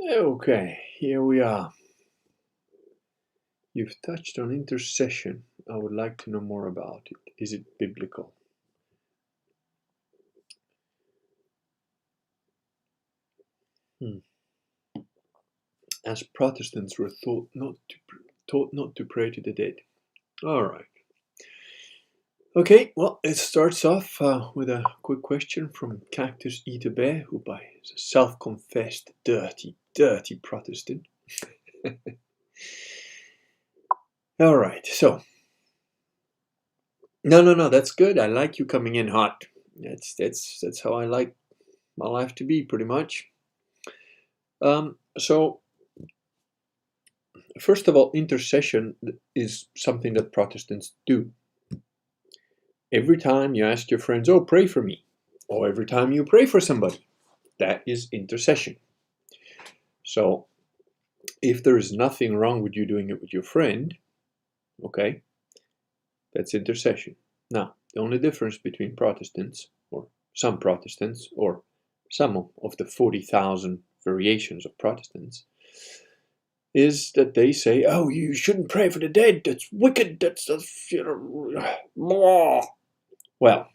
Okay, here we are. You've touched on intercession. I would like to know more about it. Is it biblical? As Protestants were taught not to pray to the dead. All right. Okay, well, it starts off with a quick question from Cactus Eater Bear, who is a self-confessed dirty Protestant. All right, so no, that's good. I like you coming in hot. That's how I like my life to be, pretty much. So first of all, intercession is something that Protestants do. Every time you ask your friends, "Oh, pray for me," or every time you pray for somebody, that is intercession. So if there is nothing wrong with you doing it with your friend, okay, that's intercession. Now, the only difference between Protestants, or some Protestants, or some of the 40,000 variations of Protestants, is that they say, "Oh, you shouldn't pray for the dead. That's wicked. That's you know." Well,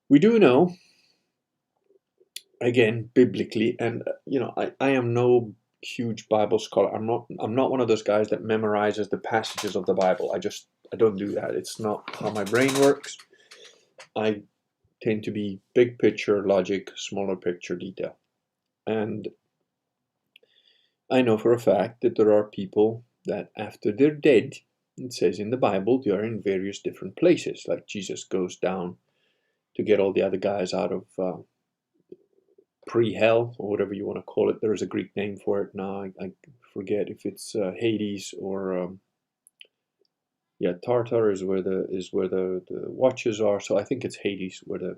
we do know, again, biblically, and I am no huge Bible scholar. I'm not one of those guys that memorizes the passages of the Bible. I don't do that. It's not how my brain works. I tend to be big picture logic, smaller picture detail. And I know for a fact that there are people that after they're dead, it says in the Bible, they are in various different places. Like Jesus goes down to get all the other guys out of pre-hell, or whatever you want to call it. There's a Greek name for it now. I forget if it's Hades or Tartar is where the watches are. So I think it's Hades, where the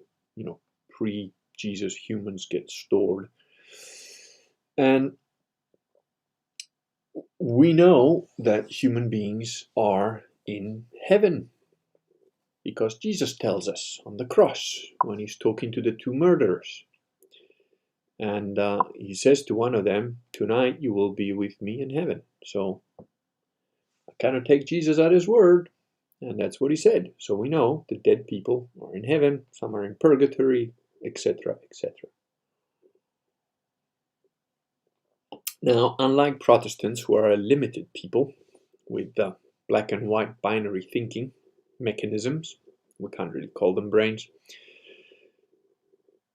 pre-Jesus humans get stored. And we know that human beings are in heaven because Jesus tells us on the cross when he's talking to the two murderers. And he says to one of them, "Tonight you will be with me in heaven." So I kind of take Jesus at his word, and that's what he said. So we know the dead people are in heaven, some are in purgatory, etc., etc. Now, unlike Protestants, who are a limited people with black and white binary thinking mechanisms, we can't really call them brains,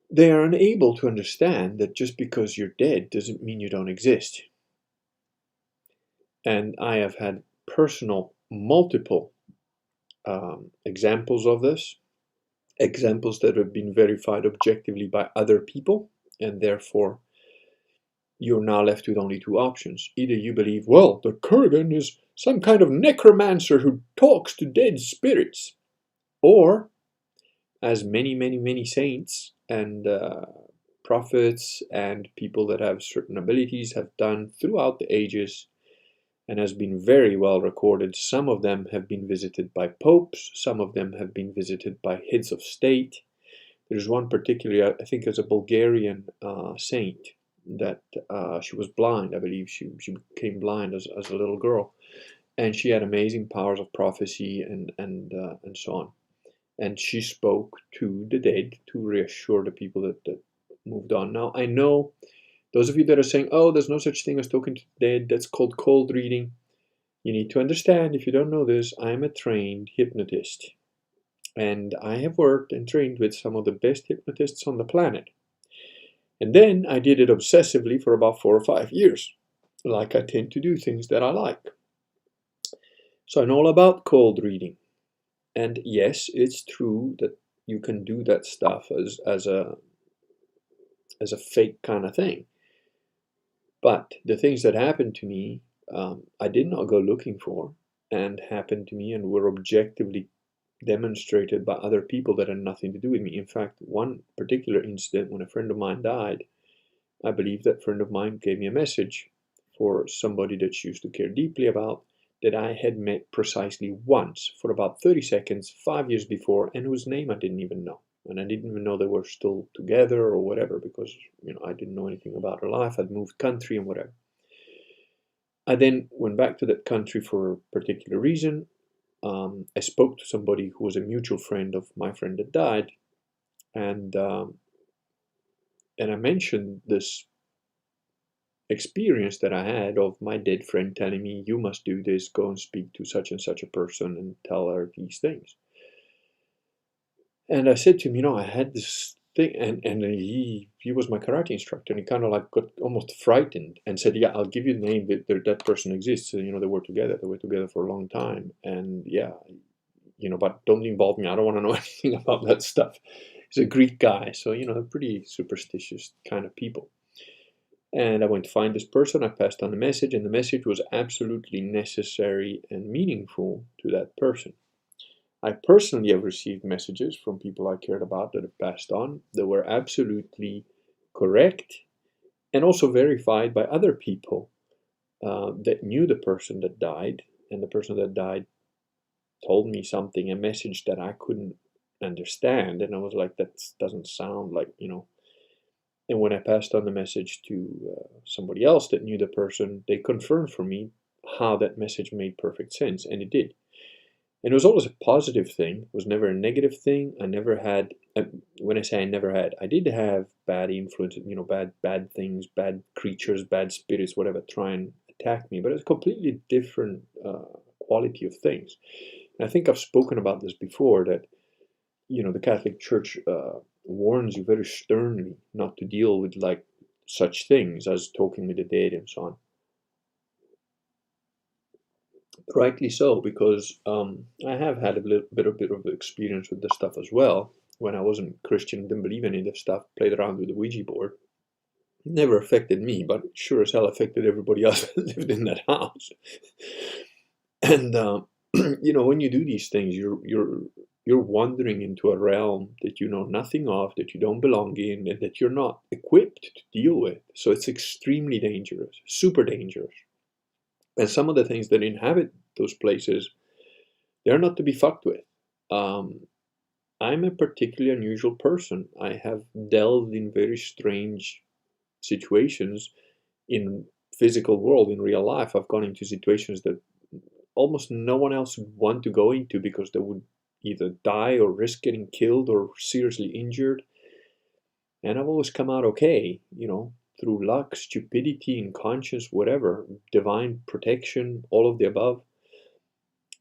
they are unable to understand that just because you're dead doesn't mean you don't exist. And I have had personal, multiple examples of this, examples that have been verified objectively by other people, and therefore you're now left with only two options. Either you believe, well, the Kurgan is some kind of necromancer who talks to dead spirits, or, as many saints and prophets and people that have certain abilities have done throughout the ages, and has been very well recorded. Some of them have been visited by popes, some of them have been visited by heads of state. There's one particularly, I think it's a Bulgarian saint, that she was blind. I believe she became blind as a little girl, and she had amazing powers of prophecy and so on. And she spoke to the dead to reassure the people that moved on. Now, I know those of you that are saying, "Oh, there's no such thing as talking to the dead, that's called cold reading." You need to understand, if you don't know this, I'm a trained hypnotist. And I have worked and trained with some of the best hypnotists on the planet. And then I did it obsessively for about 4 or 5 years, like I tend to do things that I like. So I know all about cold reading. And yes, it's true that you can do that stuff as a fake kind of thing. But the things that happened to me, I did not go looking for, and happened to me and were objectively demonstrated by other people that had nothing to do with me. In fact, one particular incident when a friend of mine died, I believe that friend of mine gave me a message for somebody that she used to care deeply about, that I had met precisely once for about 30 seconds 5 years before, and whose name I didn't even know. And I didn't even know they were still together or whatever, because I didn't know anything about her life. I'd moved country and whatever. I then went back to that country for a particular reason. I spoke to somebody who was a mutual friend of my friend that died, and I mentioned this experience that I had of my dead friend telling me, "You must do this, go and speak to such and such a person and tell her these things." And I said to him, I had this thing, and he was my karate instructor, and he kind of like got almost frightened and said, "Yeah, I'll give you the name, that person exists." And, they were together for a long time, and yeah, but don't involve me. I don't want to know anything about that stuff. He's a Greek guy, so, they're pretty superstitious kind of people. And I went to find this person, I passed on the message, and the message was absolutely necessary and meaningful to that person. I personally have received messages from people I cared about that have passed on that were absolutely correct and also verified by other people that knew the person that died, and the person that died told me something, a message that I couldn't understand, and I was like, that doesn't sound like, And when I passed on the message to somebody else that knew the person, they confirmed for me how that message made perfect sense, and it did. And it was always a positive thing. It was never a negative thing. I never had, when I say I never had, I did have bad influences, bad things, bad creatures, bad spirits, whatever, try and attack me. But it's a completely different quality of things. And I think I've spoken about this before, that, the Catholic Church warns you very sternly not to deal with like such things as talking with the dead and so on. Rightly so, because I have had a bit of experience with this stuff as well. When I wasn't Christian, didn't believe any of this stuff, played around with the Ouija board. It never affected me, but it sure as hell affected everybody else that lived in that house. And when you do these things, you're wandering into a realm that you know nothing of, that you don't belong in, and that you're not equipped to deal with. So it's extremely dangerous, super dangerous. And some of the things that inhabit those places, they're not to be fucked with. I'm a particularly unusual person. I have delved in very strange situations in physical world, in real life. I've gone into situations that almost no one else would want to go into, because they would either die or risk getting killed or seriously injured. And I've always come out okay, through luck, stupidity, inconscience, whatever, divine protection, all of the above.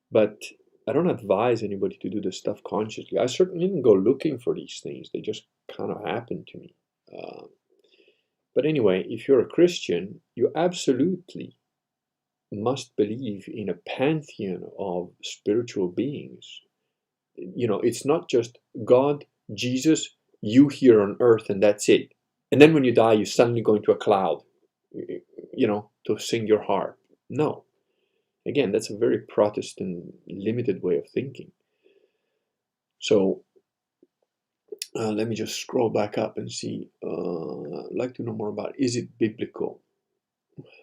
But I don't advise anybody to do this stuff consciously. I certainly didn't go looking for these things. They just kind of happened to me. But anyway, if you're a Christian, you absolutely must believe in a pantheon of spiritual beings. It's not just God, Jesus, you here on earth, and that's it. And then when you die, you suddenly go into a cloud, to sing your heart. No. Again, that's a very Protestant, limited way of thinking. So let me just scroll back up and see. I'd like to know more about, is it biblical?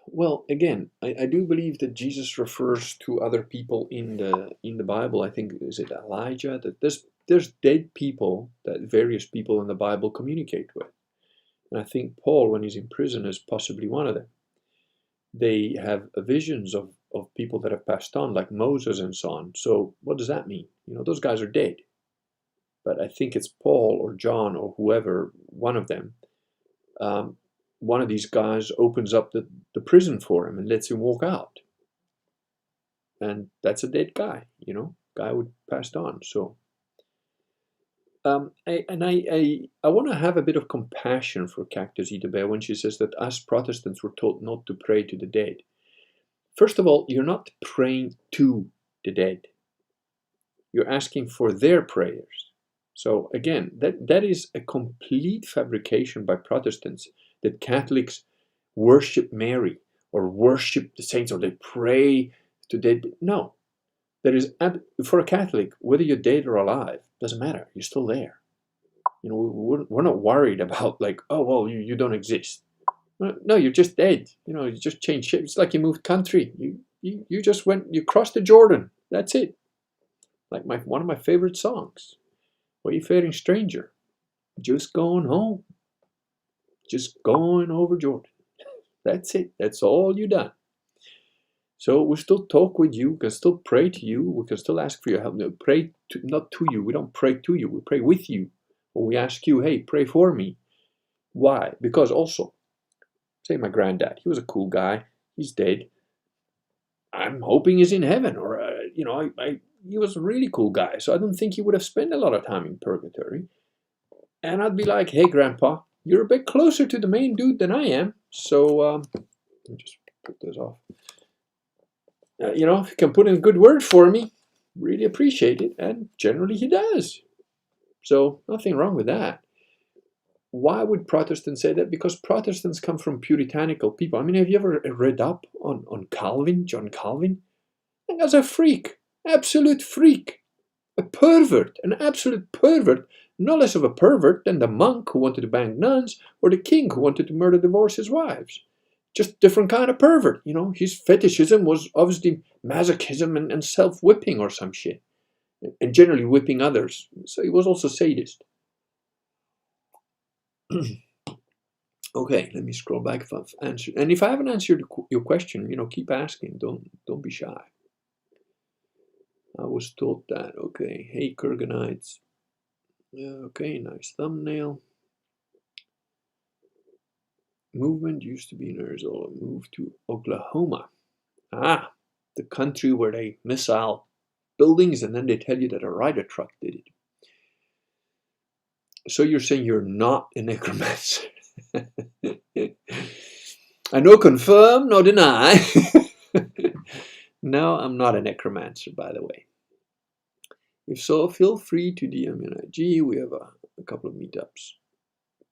Well, again, I do believe that Jesus refers to other people in the Bible. I think, is it Elijah? That there's dead people that various people in the Bible communicate with. And I think Paul, when he's in prison, is possibly one of them. They have visions of people that have passed on, like Moses and so on. So what does that mean? Those guys are dead. But I think it's Paul or John or whoever, one of them. One of these guys opens up the prison for him and lets him walk out. And that's a dead guy, guy would passed on. So I want to have a bit of compassion for Cactus Bear when she says that us Protestants were taught not to pray to the dead. First of all, you're not praying to the dead. You're asking for their prayers. So again, that is a complete fabrication by Protestants, that Catholics worship Mary or worship the saints or they pray to dead. No. There is, for a Catholic, whether you're dead or alive, doesn't matter. You're still there. We're not worried about like, oh, well, you don't exist. No, you're just dead. You just changed shape. It's like you moved country. You just you crossed the Jordan. That's it. Like one of my favorite songs. wayfaring stranger, just going home, just going over Jordan. That's it. That's all you done. So we still talk with you. We can still pray to you. We can still ask for your help. No, pray to, not to you. We don't pray to you. We pray with you. Or we ask you, hey, pray for me. Why? Because also, say my granddad, he was a cool guy. He's dead. I'm hoping he's in heaven. Or, he was a really cool guy. So I don't think he would have spent a lot of time in purgatory. And I'd be like, hey, Grandpa, you're a bit closer to the main dude than I am. So let me just put this off. If you can put in a good word for me, really appreciate it. And generally he does. So nothing wrong with that. Why would Protestants say that? Because Protestants come from puritanical people. I mean, have you ever read up on Calvin, John Calvin? That guy's a freak, absolute freak, a pervert, an absolute pervert, no less of a pervert than the monk who wanted to bang nuns or the king who wanted to divorce his wives. Just different kind of pervert, His fetishism was obviously masochism and self-whipping or some shit. And generally whipping others. So he was also sadist. Okay, let me scroll back if I've answered. And if I haven't answered your question, keep asking. Don't be shy. I was told that. Okay, hey Kurganites. Okay, nice thumbnail. Movement used to be in Arizona, moved to Oklahoma. Ah, the country where they missile buildings and then they tell you that a rider truck did it. So you're saying you're not a necromancer? I no confirm, no deny. No, I'm not a necromancer, by the way. If so, feel free to DM me on IG. We have a couple of meetups.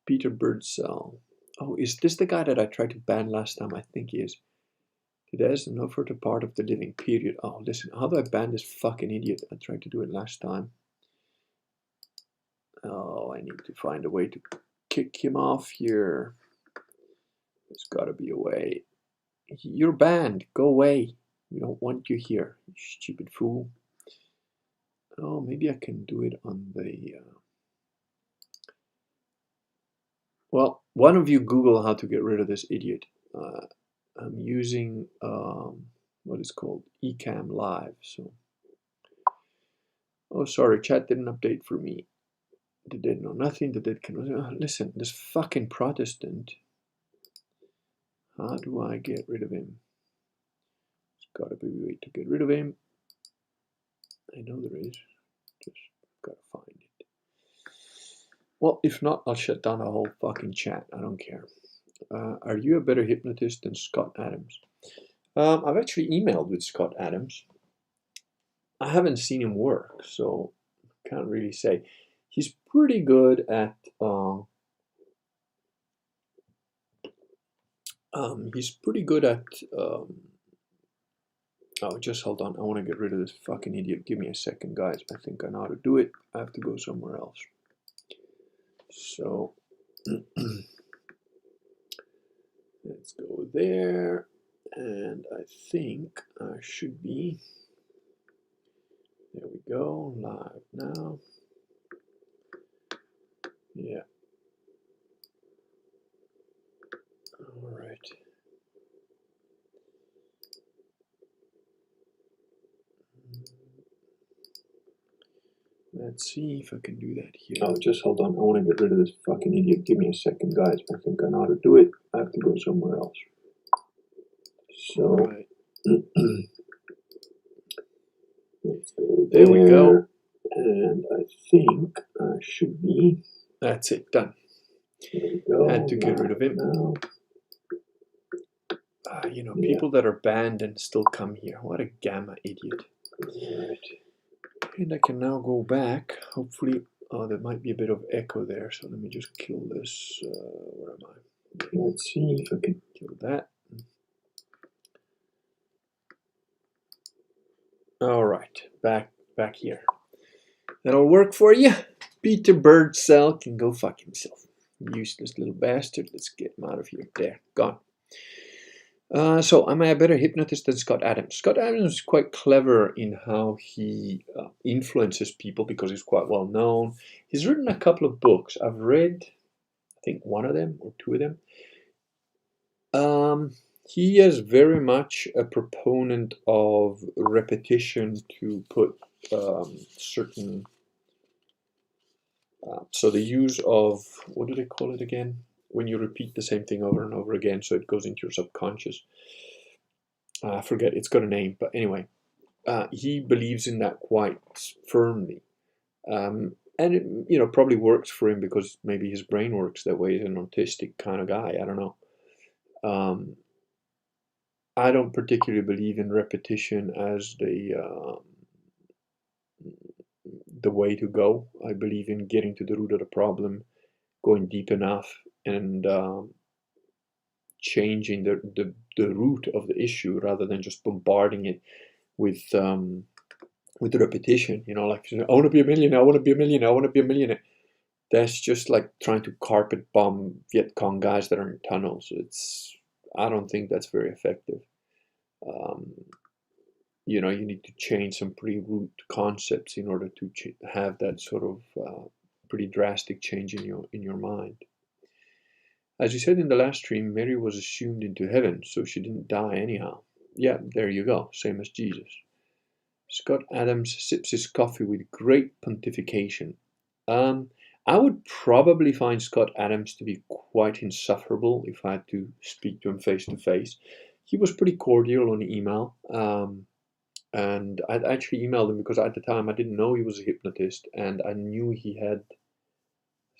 Peter Birdsell. Oh, is this the guy that I tried to ban last time? I think he is. Today is no further part of the living period. Oh, listen, how do I ban this fucking idiot? I tried to do it last time. Oh, I need to find a way to kick him off here. There's gotta be a way. You're banned. Go away. We don't want you here, you stupid fool. Oh, maybe I can do it on the... Well, one of you Google how to get rid of this idiot. I'm using what is called Ecamm Live. So, oh, sorry, chat didn't update for me. They did know nothing. They did listen. This fucking Protestant. How do I get rid of him? There's gotta be a way to get rid of him. I know there is. Just gotta find it. Well, if not, I'll shut down the whole fucking chat. I don't care. Are you a better hypnotist than Scott Adams? I've actually emailed with Scott Adams. I haven't seen him work, so I can't really say. He's pretty good at oh, just hold on. I want to get rid of this fucking idiot. Give me a second, guys. I think I know how to do it. I have to go somewhere else. So let's go there. And I think I should be. There we go. Live now. Yeah. All right. Let's see if I can do that here. Oh, just hold on. I want to get rid of this fucking idiot. Give me a second, guys. I think I know how to do it. I have to go somewhere else. So, right. Let's go there. There we go. And I think I should be. That's it. Done. There we go. Had to get rid of him. Now. People that are banned and still come here. What a gamma idiot. Right. And I can now go back. Hopefully, there might be a bit of echo there. So let me just kill this. Where am I? Let's see if I can kill that. All right, back here. That'll work for you. Peter Birdsell can go fuck himself. Useless little bastard. Let's get him out of here. There, gone. So am I a better hypnotist than Scott Adams? Scott Adams is quite clever in how he influences people because he's quite well known. He's written a couple of books. I've read, I think, one of them or two of them. He is very much a proponent of repetition to put certain. So the use of, what do they call it again? When you repeat the same thing over and over again, so it goes into your subconscious. I forget, it's got a name, but anyway, he believes in that quite firmly. And it, probably works for him because maybe his brain works that way. He's an autistic kind of guy. I don't know. I don't particularly believe in repetition as the way to go. I believe in getting to the root of the problem, going deep enough, and changing the root of the issue rather than just bombarding it with repetition. Like, I want to be a millionaire, I want to be a millionaire, I want to be a millionaire. That's just like trying to carpet bomb Viet Cong guys that are in tunnels. I don't think that's very effective. You need to change some pretty root concepts in order to have that sort of pretty drastic change in your mind. As you said in the last stream, Mary was assumed into heaven, so she didn't die anyhow. Yeah, there you go, same as Jesus. Scott Adams sips his coffee with great pontification. I would probably find Scott Adams to be quite insufferable if I had to speak to him face to face. He was pretty cordial on email, and I'd actually emailed him because at the time I didn't know he was a hypnotist, and I knew he had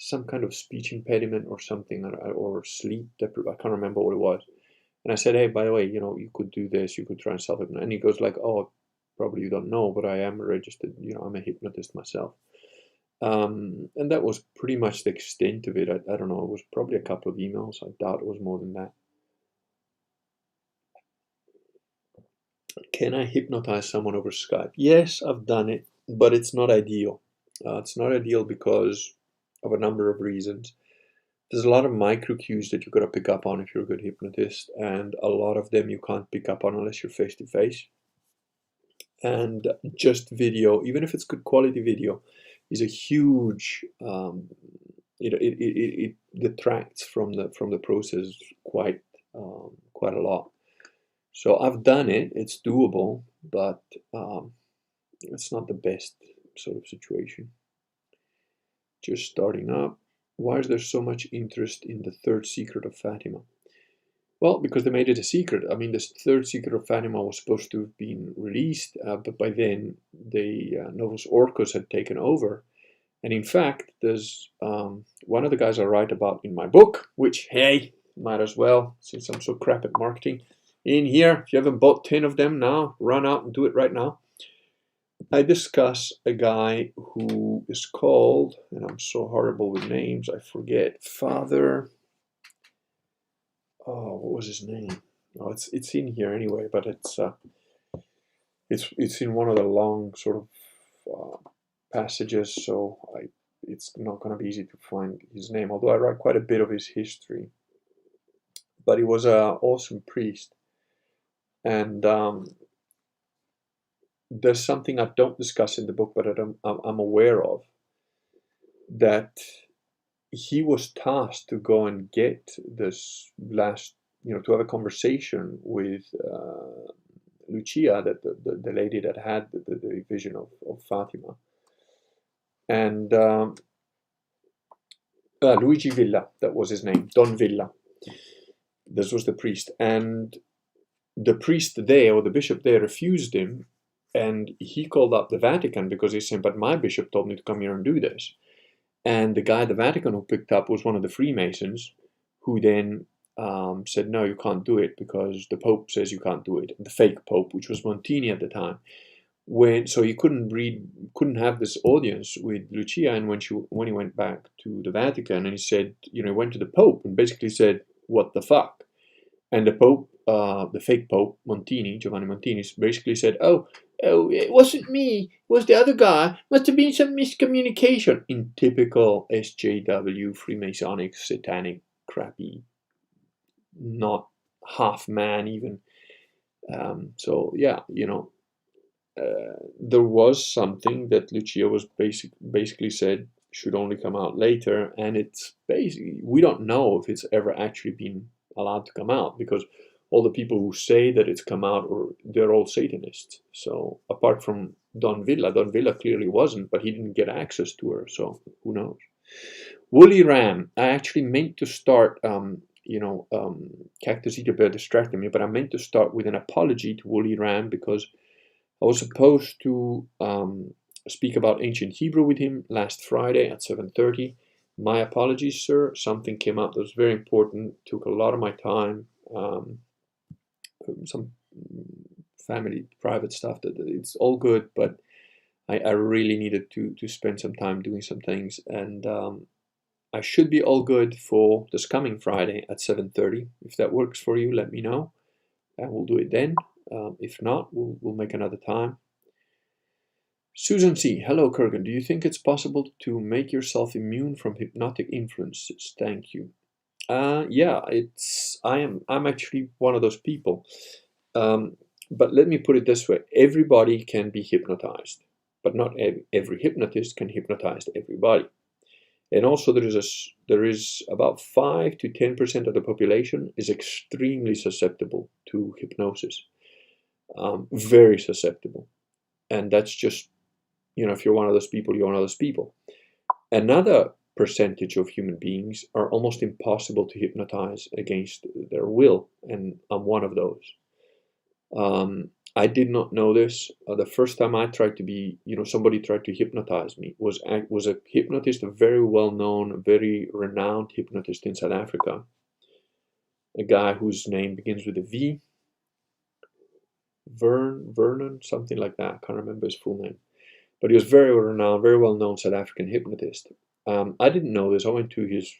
some kind of speech impediment or something, or sleep deprivation. I can't remember what it was. And I said, hey, by the way, you could do this, you could try and self-hypnotize. And he goes like, oh, probably you don't know, but I am registered, I'm a hypnotist myself. And that was pretty much the extent of it. I don't know, it was probably a couple of emails. I doubt it was more than that. Can I hypnotize someone over Skype? Yes, I've done it, but it's not ideal. It's not ideal because of a number of reasons. There's a lot of micro cues that you've got to pick up on if you're a good hypnotist, and a lot of them you can't pick up on unless you're face to face. And just video, even if it's good quality video, is a huge it detracts from the process quite a lot. So I've done it, it's doable, but it's not the best sort of situation. Just starting up. Why is there so much interest in the third secret of Fatima? Well, because they made it a secret. I mean, this third secret of Fatima was supposed to have been released, but by then the Novus Orcus had taken over. And in fact, there's one of the guys I write about in my book, which, hey, might as well, since I'm so crap at marketing, in here, if you haven't bought 10 of them now, run out and do it right now. I discuss a guy who is called, and I'm so horrible with names, I forget, Father, oh, what was his name? Oh, it's in here anyway, but it's in one of the long sort of passages, so it's not going to be easy to find his name, although I write quite a bit of his history. But he was an awesome priest, and there's something I don't discuss in the book, but I'm aware of, that he was tasked to go and get this last, to have a conversation with Lucia, the lady that had the vision of Fatima. And Luigi Villa, that was his name, Don Villa. This was the priest. And the priest there, or the bishop there, refused him. And he called up the Vatican because he said, but my bishop told me to come here and do this. And the guy at the Vatican who picked up was one of the Freemasons, who then said, no, you can't do it because the Pope says you can't do it. The fake Pope, which was Montini at the time. So he couldn't have this audience with Lucia. And when he went back to the Vatican, and he said, he went to the Pope and basically said, what the fuck? And the Pope, the fake Pope, Giovanni Montini, basically said, oh, it wasn't me, it was the other guy, must have been some miscommunication, in typical SJW, Freemasonic, satanic, crappy, not half man even. So yeah, there was something that Lucia was basically said should only come out later, and it's basically, we don't know if it's ever actually been allowed to come out, because all the people who say that it's come out, or they're all Satanists. So apart from Don Villa clearly wasn't, but he didn't get access to her, so who knows. Woolly Ram, I actually meant to start, Cactus Eater Bear distracted me, but I meant to start with an apology to Woolly Ram, because I was supposed to speak about ancient Hebrew with him last Friday at 7:30. My apologies, sir. Something came up that was very important, took a lot of my time, some family, private stuff. That it's all good, but I really needed to spend some time doing some things, and I should be all good for this coming Friday at 7:30. If that works for you, let me know, and we'll do it then. If not, we'll make another time. Susan C. Hello, Kurgan. Do you think it's possible to make yourself immune from hypnotic influences? Thank you. Yeah, I'm actually one of those people. But let me put it this way: everybody can be hypnotized, but not every hypnotist can hypnotize everybody. And also, there is about 5 to 10% of the population is extremely susceptible to hypnosis, very susceptible, and that's just, if you're one of those people, you're one of those people. Another percentage of human beings are almost impossible to hypnotize against their will, and I'm one of those. I did not know this. The first time I tried to be, somebody tried to hypnotize me, was a hypnotist, a very well-known, very renowned hypnotist in South Africa. A guy whose name begins with a V. Vernon, something like that. I can't remember his full name. But he was very renowned, very well-known South African hypnotist. I didn't know this. I went to his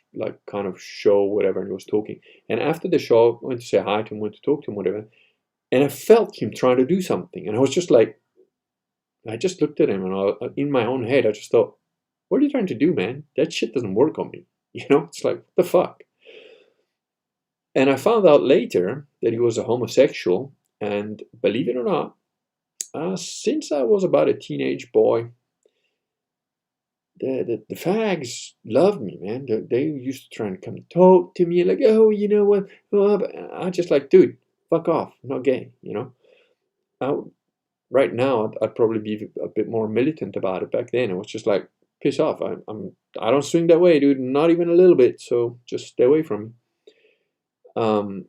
kind of show, whatever, and he was talking. And after the show, I went to say hi to him, went to talk to him, whatever. And I felt him trying to do something. And I was just like, I just looked at him, and in my own head, I just thought, what are you trying to do, man? That shit doesn't work on me. It's like, what the fuck? And I found out later that he was a homosexual. And believe it or not, since I was about a teenage boy, the fags loved me, man. They used to try and come talk to me, like, oh, you know what? Oh, I just like, dude, fuck off. I'm not gay, Right now, I'd probably be a bit more militant about it. Back then, it was just like, piss off. I don't swing that way, dude. Not even a little bit. So just stay away from me.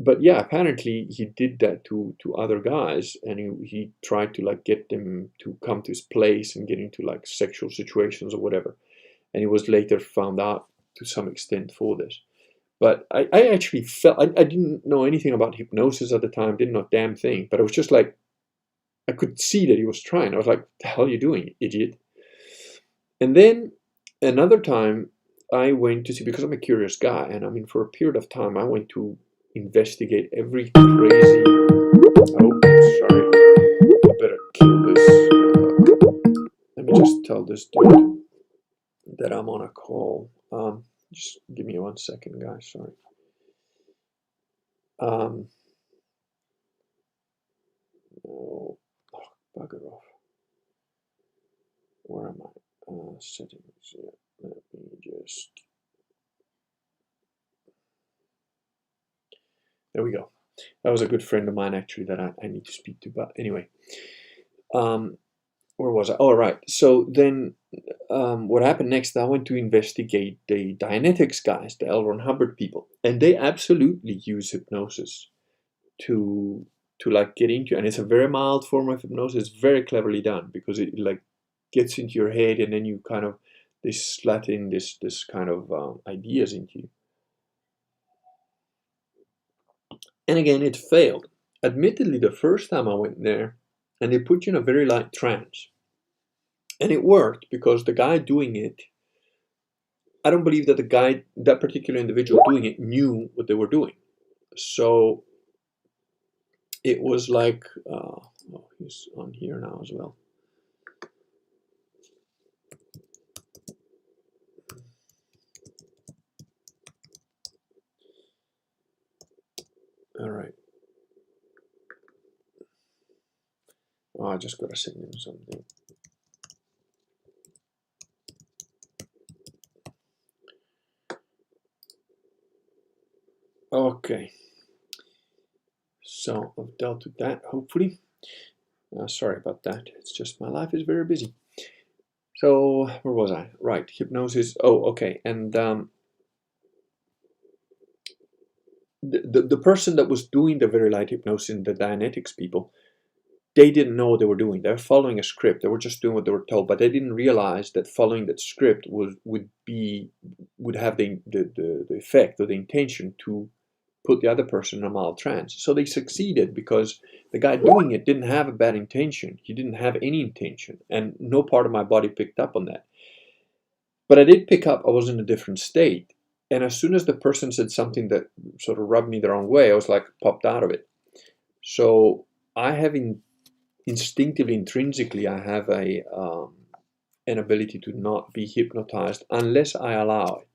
But yeah, apparently he did that to other guys, and he tried to get them to come to his place and get into sexual situations or whatever. And he was later found out to some extent for this. But I actually felt, I didn't know anything about hypnosis at the time, didn't know a damn thing. But it was just like, I could see that he was trying. I was like, what the hell are you doing, idiot? And then another time I went to see, because I'm a curious guy, and for a period of time I went to investigate every crazy, oh, sorry, I better kill this. Let me just tell this dude that I'm on a call. Just give me 1 second, guys, sorry. Oh, bugger off. Where am I? Settings. Yeah. Let me just. There we go. That was a good friend of mine, actually, that I need to speak to. But anyway, where was I? Oh, right. So then, what happened next? I went to investigate the Dianetics guys, the L. Ron Hubbard people, and they absolutely use hypnosis to get into, and it's a very mild form of hypnosis. It's very cleverly done, because it gets into your head, and then you kind of, they slat in this kind of ideas into you. And again, it failed. Admittedly, the first time I went there, and they put you in a very light trance, and it worked, because the guy doing it, I don't believe that that particular individual doing it, knew what they were doing. So it was like, oh, he's on here now as well. All right. Oh, I just gotta send him something. Okay. So I've dealt with that, hopefully. Sorry about that. It's just my life is very busy. So where was I? Right, hypnosis. Oh, okay. And the person that was doing the very light hypnosis, the Dianetics people, they didn't know what they were doing. They were following a script. They were just doing what they were told, but they didn't realize that following that script would have the effect or the intention to put the other person in a mild trance. So they succeeded because the guy doing it didn't have a bad intention. He didn't have any intention, and no part of my body picked up on that. But I did pick up I was in a different state. And as soon as the person said something that sort of rubbed me the wrong way, I was like popped out of it. So I have instinctively, intrinsically, I have an ability to not be hypnotized unless I allow it.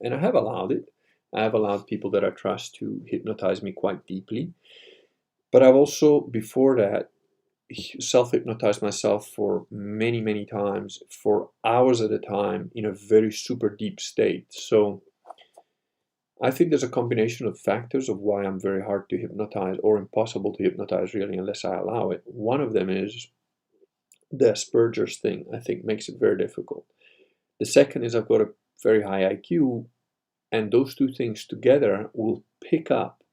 And I have allowed it. I have allowed people that I trust to hypnotize me quite deeply. But I've also, before that, self-hypnotized myself for many, many times, for hours at a time, in a very super deep state. So I think there's a combination of factors of why I'm very hard to hypnotize, or impossible to hypnotize really unless I allow it. One of them is the Asperger's thing, I think, makes it very difficult. The second is I've got a very high IQ, and those two things together will pick up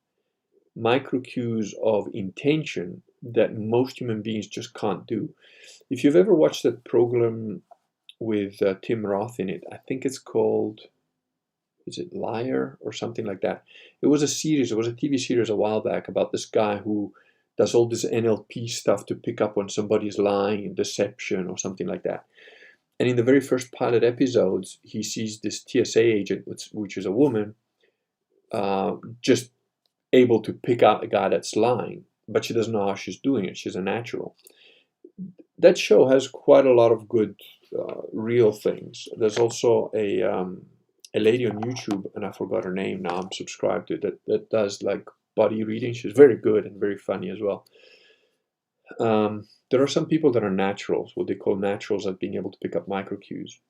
micro cues of intention that most human beings just can't do. If you've ever watched that program with Tim Roth in it, I think it's called, is it Liar or something like that? It was a series, it was a TV series a while back about this guy who does all this NLP stuff to pick up when somebody's lying, deception, or something like that. And in the very first pilot episodes, he sees this TSA agent, which is a woman, just able to pick out a guy that's lying, but she doesn't know how she's doing it. She's a natural. That show has quite a lot of good, real things. There's also a lady on YouTube, and I forgot her name now. I'm subscribed to it, that does like body reading. She's very good and very funny as well. There are some people that are naturals, what they call naturals at being able to pick up micro cues.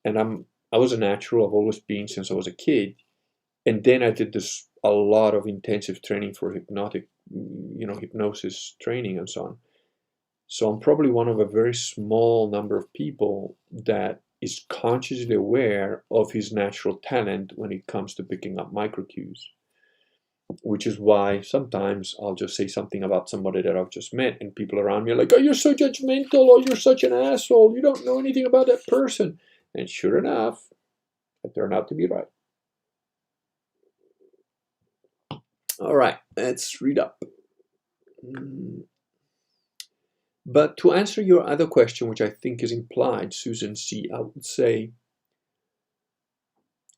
And I was a natural. I've always been since I was a kid. And then I did a lot of intensive training for hypnosis training and so on. So I'm probably one of a very small number of people that is consciously aware of his natural talent when it comes to picking up micro cues. Which is why sometimes I'll just say something about somebody that I've just met, and people around me are like, oh, you're so judgmental, or you're such an asshole, you don't know anything about that person. And sure enough, I turn out to be right. All right, let's read up. But to answer your other question, which I think is implied, Susan C., I would say,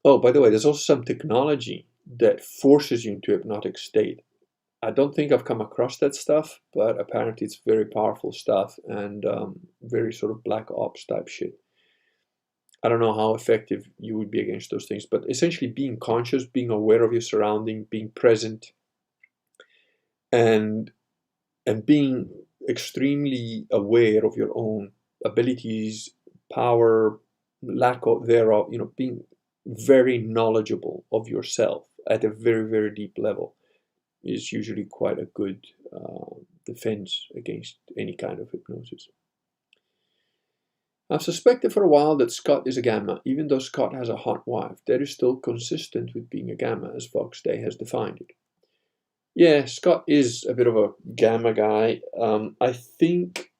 oh, by the way, there's also some technology that forces you into a hypnotic state. I don't think I've come across that stuff, but apparently it's very powerful stuff and very sort of black ops type shit. I don't know how effective you would be against those things, but essentially being conscious, being aware of your surrounding, being present, and being extremely aware of your own abilities, power, lack of thereof, being very knowledgeable of yourself at a very, very deep level is usually quite a good defense against any kind of hypnosis. I've suspected for a while that Scott is a gamma. Even though Scott has a hot wife, that is still consistent with being a gamma, as Vox Day has defined it. Yeah, Scott is a bit of a gamma guy. I think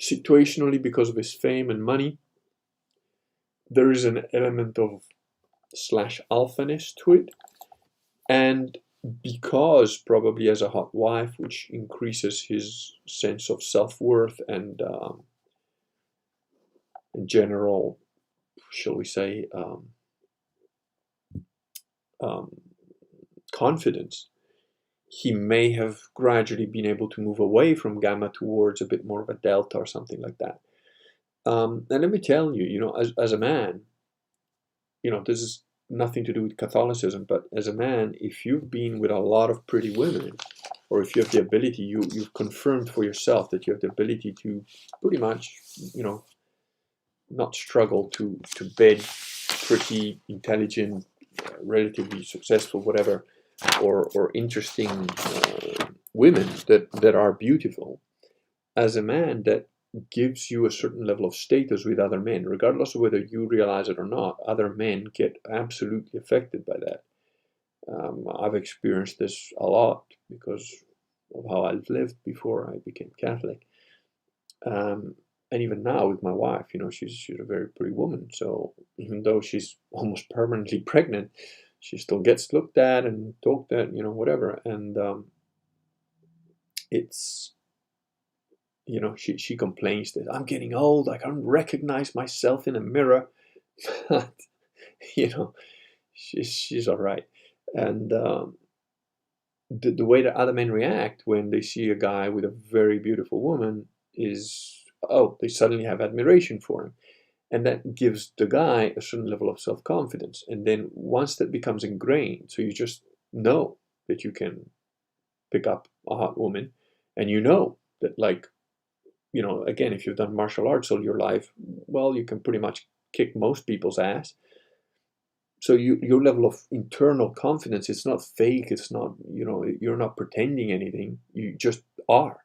situationally, because of his fame and money, there is an element of /alphaness to it. And because probably as a hot wife, which increases his sense of self-worth and general, shall we say, confidence, he may have gradually been able to move away from gamma towards a bit more of a delta or something like that. And let me tell you, as a man, this is nothing to do with Catholicism, but as a man, if you've been with a lot of pretty women, or if you have the ability, you've confirmed for yourself that you have the ability to pretty much, not struggle to bed pretty intelligent, relatively successful, whatever, or interesting women that are beautiful. As a man, that gives you a certain level of status with other men, regardless of whether you realize it or not. Other men get absolutely affected by that. I've experienced this a lot because of how I've lived before I became Catholic. And even now with my wife, she's a very pretty woman. So even though she's almost permanently pregnant, she still gets looked at and talked at, whatever. And it's, she complains that I'm getting old. I can't recognize myself in a mirror. But, she's all right. And the way that other men react when they see a guy with a very beautiful woman is, they suddenly have admiration for him. And that gives the guy a certain level of self-confidence. And then once that becomes ingrained, so you just know that you can pick up a hot woman, and that, again, if you've done martial arts all your life, well, you can pretty much kick most people's ass. So your level of internal confidence, it's not fake, it's not, you're not pretending anything, you just are.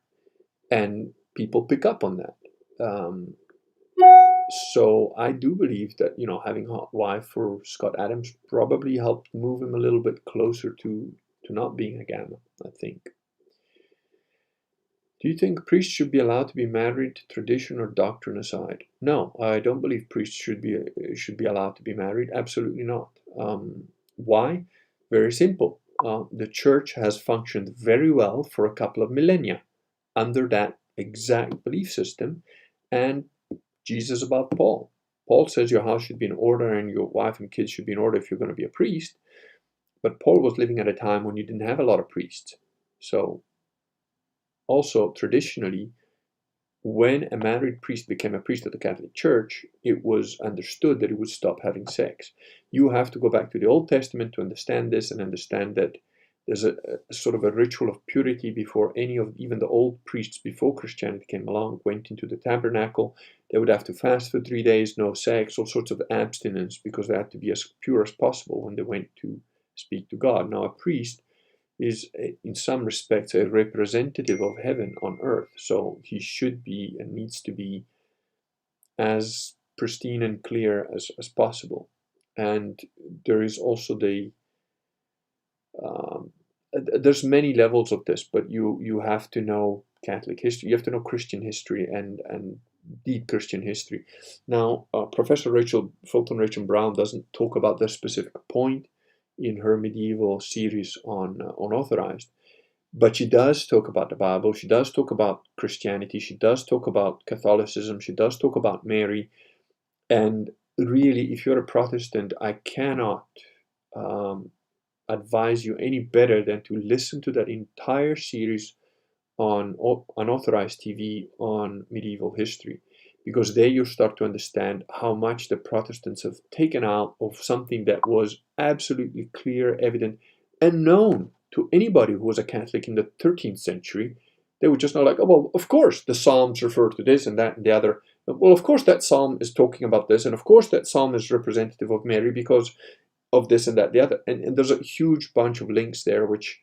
And people pick up on that. So I do believe that, having a hot wife for Scott Adams probably helped move him a little bit closer to not being a gamma, I think. Do you think priests should be allowed to be married, tradition or doctrine aside? No, I don't believe priests should be allowed to be married. Absolutely not. Why? Very simple. The church has functioned very well for a couple of millennia under that exact belief system, and Jesus above Paul. Paul says your house should be in order and your wife and kids should be in order if you're going to be a priest. But Paul was living at a time when you didn't have a lot of priests. So also, traditionally, when a married priest became a priest of the Catholic Church, it was understood that he would stop having sex. You have to go back to the Old Testament to understand this and understand that there's a sort of a ritual of purity before any of even the old priests before Christianity came along went into the tabernacle. They would have to fast for 3 days, no sex, all sorts of abstinence, because they had to be as pure as possible when they went to speak to God. Now, a priest is in some respects a representative of heaven on earth, so he should be and needs to be as pristine and clear as possible. And there is also there's many levels of this, but you have to know Catholic history, you have to know Christian history and deep Christian history. Now, Professor Fulton Rachel Brown doesn't talk about this specific point in her medieval series on unauthorized, but she does talk about the Bible, she does talk about Christianity, she does talk about Catholicism, she does talk about Mary. And really, if you're a Protestant, I cannot advise you any better than to listen to that entire series on unauthorized TV on medieval history, because there you start to understand how much the Protestants have taken out of something that was absolutely clear, evident, and known to anybody who was a Catholic in the 13th century. They would just know, like, oh, well, of course the Psalms refer to this and that and the other. Well, of course that Psalm is talking about this, and of course that Psalm is representative of Mary because of this and that, the other. And there's a huge bunch of links there, which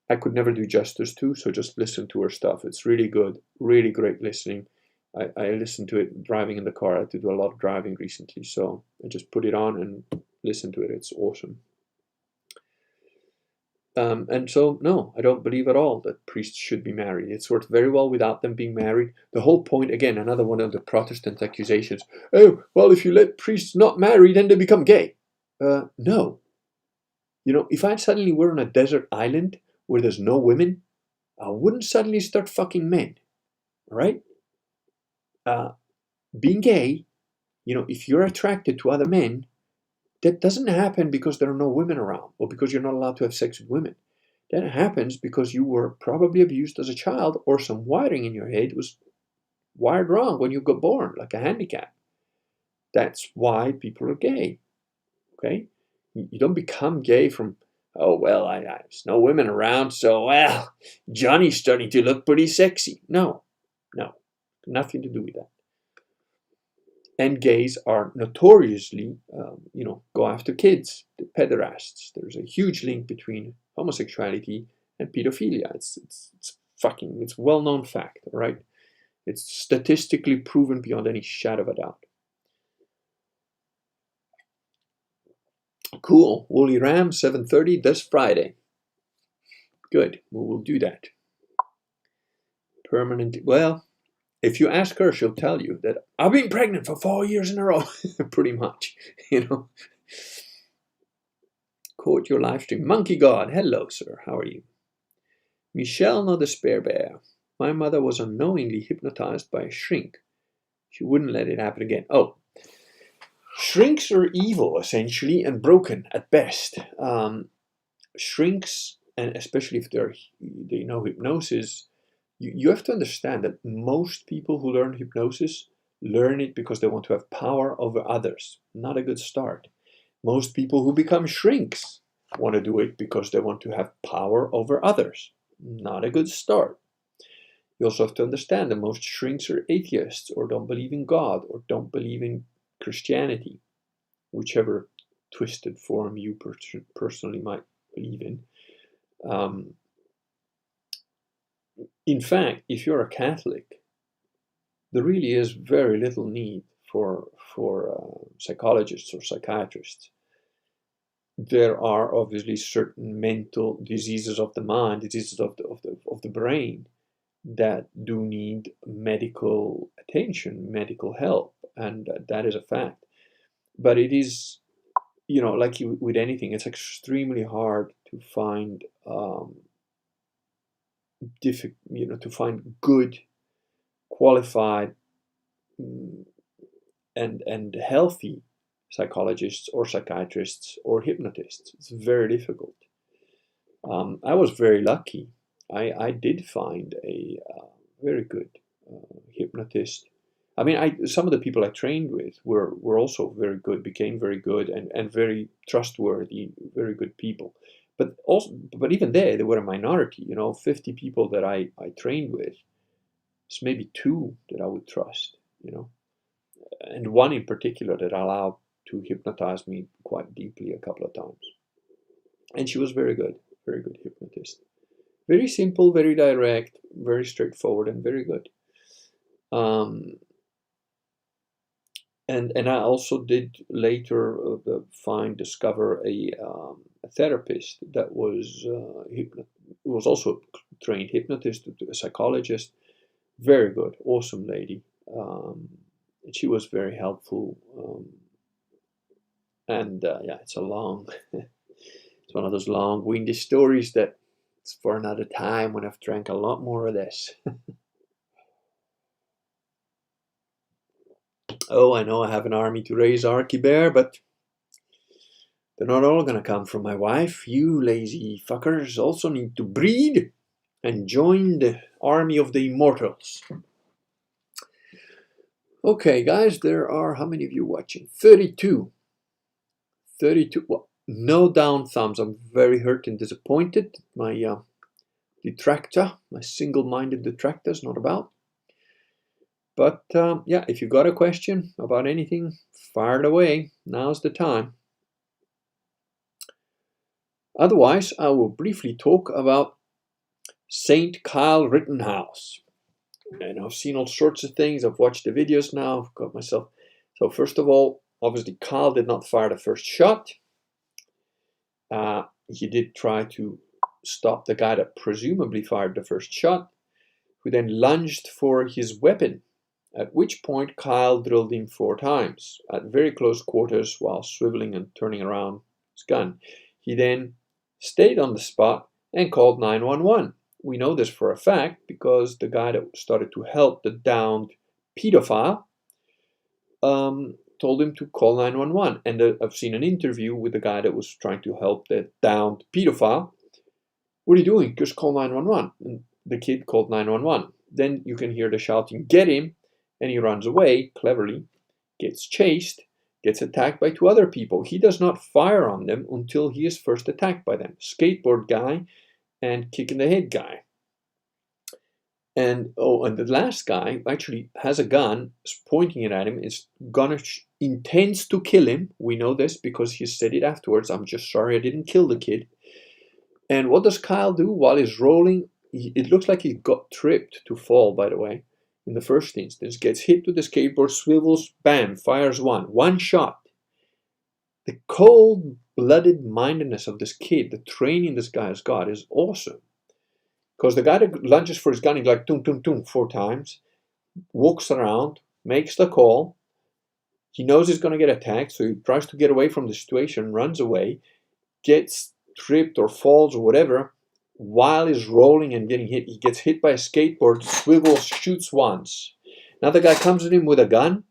I could never do justice to, so just listen to her stuff. It's really good, really great listening. I listened to it driving in the car. I had to do a lot of driving recently, so I just put it on and listen to it. It's awesome. And so, no, I don't believe at all that priests should be married. It's worked very well without them being married. The whole point, again, another one of the Protestant accusations, oh, well, if you let priests not marry, then they become gay. No. If I suddenly were on a desert island where there's no women, I wouldn't suddenly start fucking men, right? Being gay, if you're attracted to other men, that doesn't happen because there are no women around or because you're not allowed to have sex with women. That happens because you were probably abused as a child, or some wiring in your head was wired wrong when you got born, like a handicap. That's why people are gay, okay? You don't become gay from, oh, well, there's no women around, so, well, Johnny's starting to look pretty sexy. No, nothing to do with that. And gays are notoriously, go after kids, the pederasts. There's a huge link between homosexuality and pedophilia. It's well-known fact, all right? It's statistically proven beyond any shadow of a doubt. Cool. Woolly Ram, 7:30 this Friday. Good. We will do that. Permanent. Well, if you ask her, she'll tell you that I've been pregnant for 4 years in a row. Pretty much, Quote your live stream. Monkey God. Hello, sir. How are you? Michelle, no despair bear. My mother was unknowingly hypnotized by a shrink. She wouldn't let it happen again. Oh. Shrinks are evil, essentially, and broken at best. Shrinks, and especially if they know hypnosis, you have to understand that most people who learn hypnosis learn it because they want to have power over others. Not a good start. Most people who become shrinks want to do it because they want to have power over others. Not a good start. You also have to understand that most shrinks are atheists, or don't believe in God, or don't believe in Christianity, whichever twisted form you personally might believe in. In fact, if you're a Catholic, there really is very little need for psychologists or psychiatrists. There are obviously certain mental diseases of the mind, diseases of the brain, that do need medical attention, medical help, and that is a fact. But it is, like with anything, it's extremely hard to find to find good, qualified, and healthy psychologists or psychiatrists or hypnotists. It's very difficult. I was very lucky. I did find a very good hypnotist. I mean, some of the people I trained with were also very good, became very good, and very trustworthy, very good people. But even they were a minority. 50 people that I trained with, it's maybe 2 that I would trust. And one in particular that allowed to hypnotize me quite deeply a couple of times. And she was very good hypnotist. Very simple, very direct, very straightforward, and very good. And I also did later discover a therapist that was also a trained hypnotist, a psychologist, very good, awesome lady. And she was very helpful. It's a long, it's one of those long, windy stories that it's for another time when I've drank a lot more of this. Oh, I know I have an army to raise, Archie-Bear, but they're not all gonna come from my wife. You lazy fuckers also need to breed and join the army of the immortals. Okay, guys, there are, how many of you watching? 32. 32. Well, no down thumbs. I'm very hurt and disappointed. My detractor, my single-minded detractor is not about. But if you got a question about anything, fire it away. Now's the time. Otherwise, I will briefly talk about Saint Kyle Rittenhouse. And I've seen all sorts of things. I've watched the videos now. I've got myself. So first of all, obviously, Kyle did not fire the first shot. He did try to stop the guy that presumably fired the first shot, who then lunged for his weapon, at which point Kyle drilled him 4 times at very close quarters while swiveling and turning around his gun. He then stayed on the spot and called 911. We know this for a fact because the guy that started to help the downed pedophile told him to call 911. And I've seen an interview with the guy that was trying to help the downed pedophile. What are you doing? Just call 911. And the kid called 911. Then you can hear the shouting, get him. And he runs away cleverly, gets chased, gets attacked by 2 other people. He does not fire on them until he is first attacked by them. Skateboard guy and kick in the head guy. And the last guy actually has a gun, is pointing it at him, is intends to kill him. We know this because he said it afterwards. I'm just sorry I didn't kill the kid. And what does Kyle do while he's rolling? It looks like he got tripped to fall, by the way, in the first instance. Gets hit with the skateboard, swivels, bam, fires one shot. The cold-blooded mindedness of this kid, the training this guy has got is awesome. Because the guy that lunges for his gun, he's like, toom, toom, toom, 4 times, walks around, makes the call. He knows he's going to get attacked, so he tries to get away from the situation, runs away, gets tripped or falls or whatever. While he's rolling and getting hit, he gets hit by a skateboard, swivels, shoots once. Now the guy comes at him with a gun,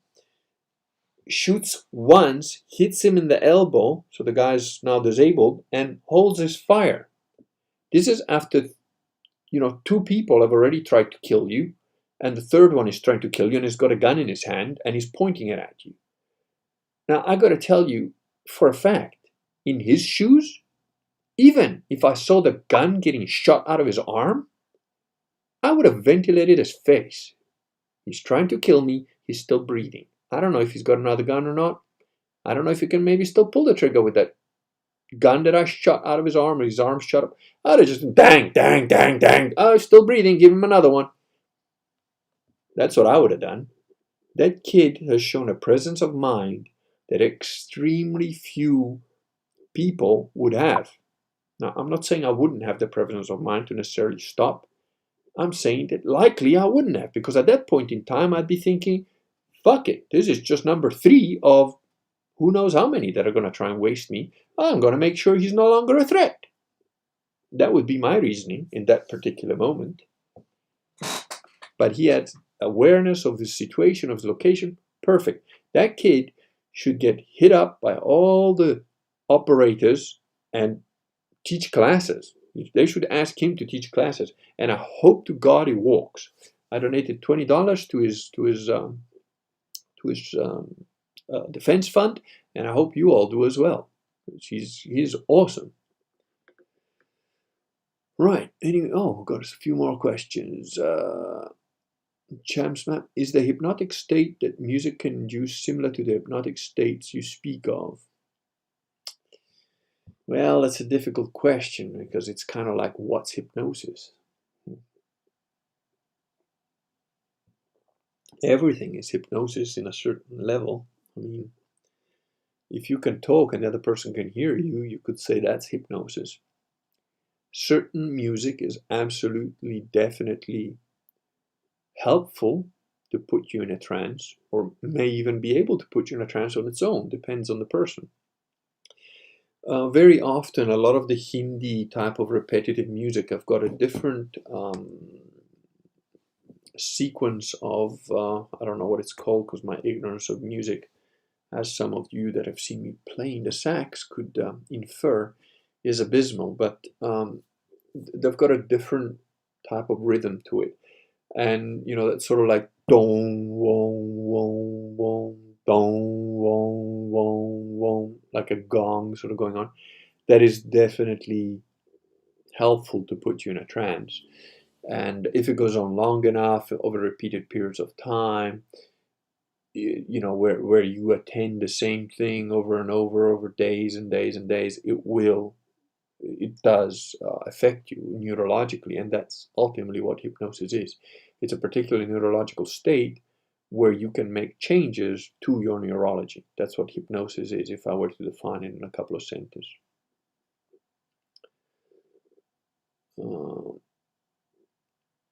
shoots once, hits him in the elbow, so the guy's now disabled, and holds his fire. This is after 2 people have already tried to kill you, and the third one is trying to kill you, and he's got a gun in his hand, and he's pointing it at you. Now, I got to tell you, for a fact, in his shoes, even if I saw the gun getting shot out of his arm, I would have ventilated his face. He's trying to kill me, he's still breathing. I don't know if he's got another gun or not. I don't know if he can maybe still pull the trigger with that gun that I shot out of his arm, or his arm shot up. I'd have just dang, dang, dang, dang. Oh, he's still breathing, give him another one. That's what I would have done. That kid has shown a presence of mind that extremely few people would have. Now, I'm not saying I wouldn't have the presence of mind to necessarily stop. I'm saying that likely I wouldn't have, because at that point in time, I'd be thinking, fuck it, this is just number 3 of who knows how many that are going to try and waste me. I'm going to make sure he's no longer a threat. That would be my reasoning in that particular moment. But he had awareness of the situation, of his location. Perfect. That kid should get hit up by all the operators and teach classes. They should ask him to teach classes. And I hope to God he walks. I donated $20 to his defense fund, and I hope you all do as well. He's awesome. Right. Anyway, we've got a few more questions. Champs Map, is the hypnotic state that music can induce similar to the hypnotic states you speak of? Well, that's a difficult question, because it's kind of like, what's hypnosis? Everything is hypnosis in a certain level. I mean, if you can talk and the other person can hear you, you could say that's hypnosis. Certain music is absolutely, definitely helpful to put you in a trance, or may even be able to put you in a trance on its own, depends on the person. Very often, a lot of the Hindi type of repetitive music have got a different sequence of, I don't know what it's called, because my ignorance of music, as some of you that have seen me playing the sax could infer, is abysmal, but they've got a different type of rhythm to it. And, that's sort of like dong, wong, wong, wong, dong, wong, wong, wong, like a gong sort of going on. That is definitely helpful to put you in a trance. And if it goes on long enough, over repeated periods of time, where you attend the same thing over and over days and days and days, it does affect you neurologically, and that's ultimately what hypnosis is. It's a particular neurological state where you can make changes to your neurology. That's what hypnosis is, if I were to define it in a couple of sentences.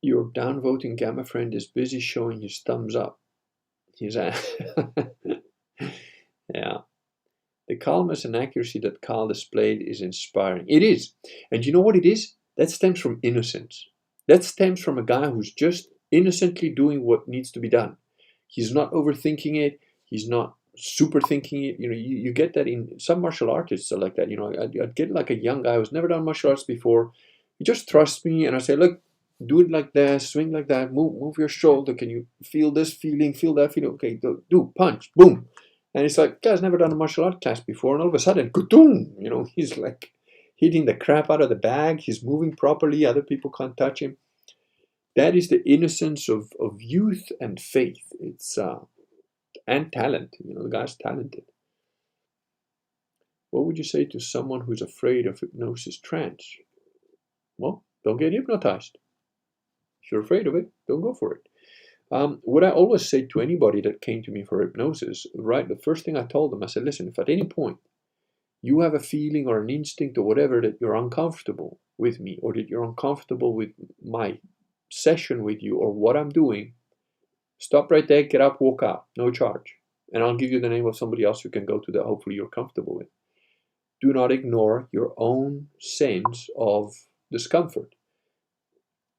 Your downvoting gamma friend is busy showing his thumbs up. Yeah. The calmness and accuracy that Carl displayed is inspiring. It is. And you know what it is? That stems from innocence. That stems from a guy who's just innocently doing what needs to be done. He's not overthinking it. He's not super thinking it. You get that in some martial artists are like that. I'd get like a young guy who's never done martial arts before. He just trusts me, and I say, look, do it like that, swing like that, move your shoulder. Can you feel this feeling, feel that feeling? Okay, do punch, boom. And it's like, guy's never done a martial art class before, and all of a sudden, kutung, you know, he's like hitting the crap out of the bag, he's moving properly, other people can't touch him. That is the innocence of youth and faith. It's and talent. You know, the guy's talented. What would you say to someone who's afraid of hypnosis trance? Well, don't get hypnotized. If you're afraid of it, don't go for it. What I always say to anybody that came to me for hypnosis, right, the first thing I told them, I said, listen, if at any point you have a feeling or an instinct or whatever that you're uncomfortable with me, or that you're uncomfortable with my session with you or what I'm doing, stop right there, get up, walk out, no charge. And I'll give you the name of somebody else you can go to that hopefully you're comfortable with. Do not ignore your own sense of discomfort.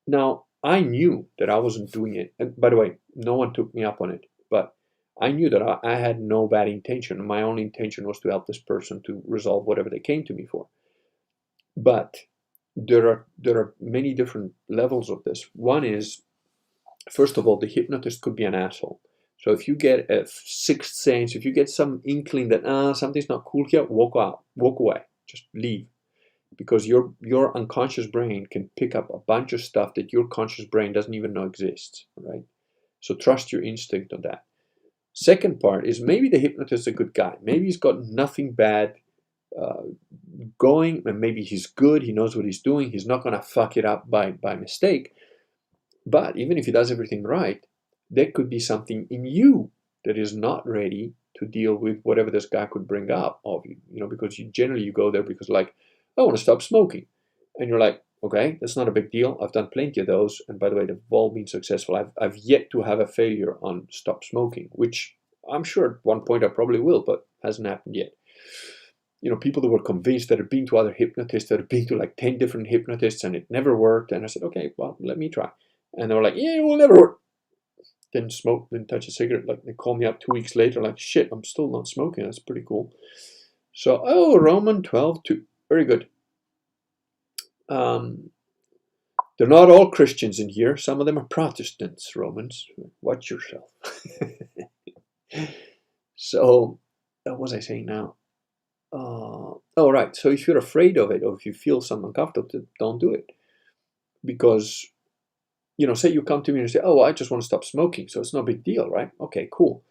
Now, I knew that I wasn't doing it. And by the way, no one took me up on it. But I knew that I had no bad intention. My only intention was to help this person to resolve whatever they came to me for. But there are many different levels of this. One is, first of all, the hypnotist could be an asshole. So if you get a sixth sense, if you get some inkling that something's not cool here, walk out, walk away, just leave. Because your unconscious brain can pick up a bunch of stuff that your conscious brain doesn't even know exists, right? So trust your instinct on that. Second part is maybe the hypnotist is a good guy. Maybe he's got nothing bad going, and maybe he's good, he knows what he's doing, he's not going to fuck it up by mistake. But even if he does everything right, there could be something in you that is not ready to deal with whatever this guy could bring up of you, you know, because generally you go there because like, I want to stop smoking. And you're like, okay, that's not a big deal. I've done plenty of those. And by the way, they've all been successful. I've yet to have a failure on stop smoking, which I'm sure at one point I probably will, but hasn't happened yet. You know, people that were convinced that had been to other hypnotists, that had been to like 10 different hypnotists and it never worked. And I said, okay, well, let me try. And they were like, yeah, it will never work. Didn't smoke, didn't touch a cigarette. Like they called me up 2 weeks later, like, shit, I'm still not smoking. That's pretty cool. So, Roman 12:2. Very good. They're not all Christians in here. Some of them are Protestants, Romans. Watch yourself. So, what was I saying now? Right. So if you're afraid of it, or if you feel some uncomfortable, don't do it. Because, you know, say you come to me and say, oh, I just want to stop smoking. So it's no big deal, right? Okay, cool.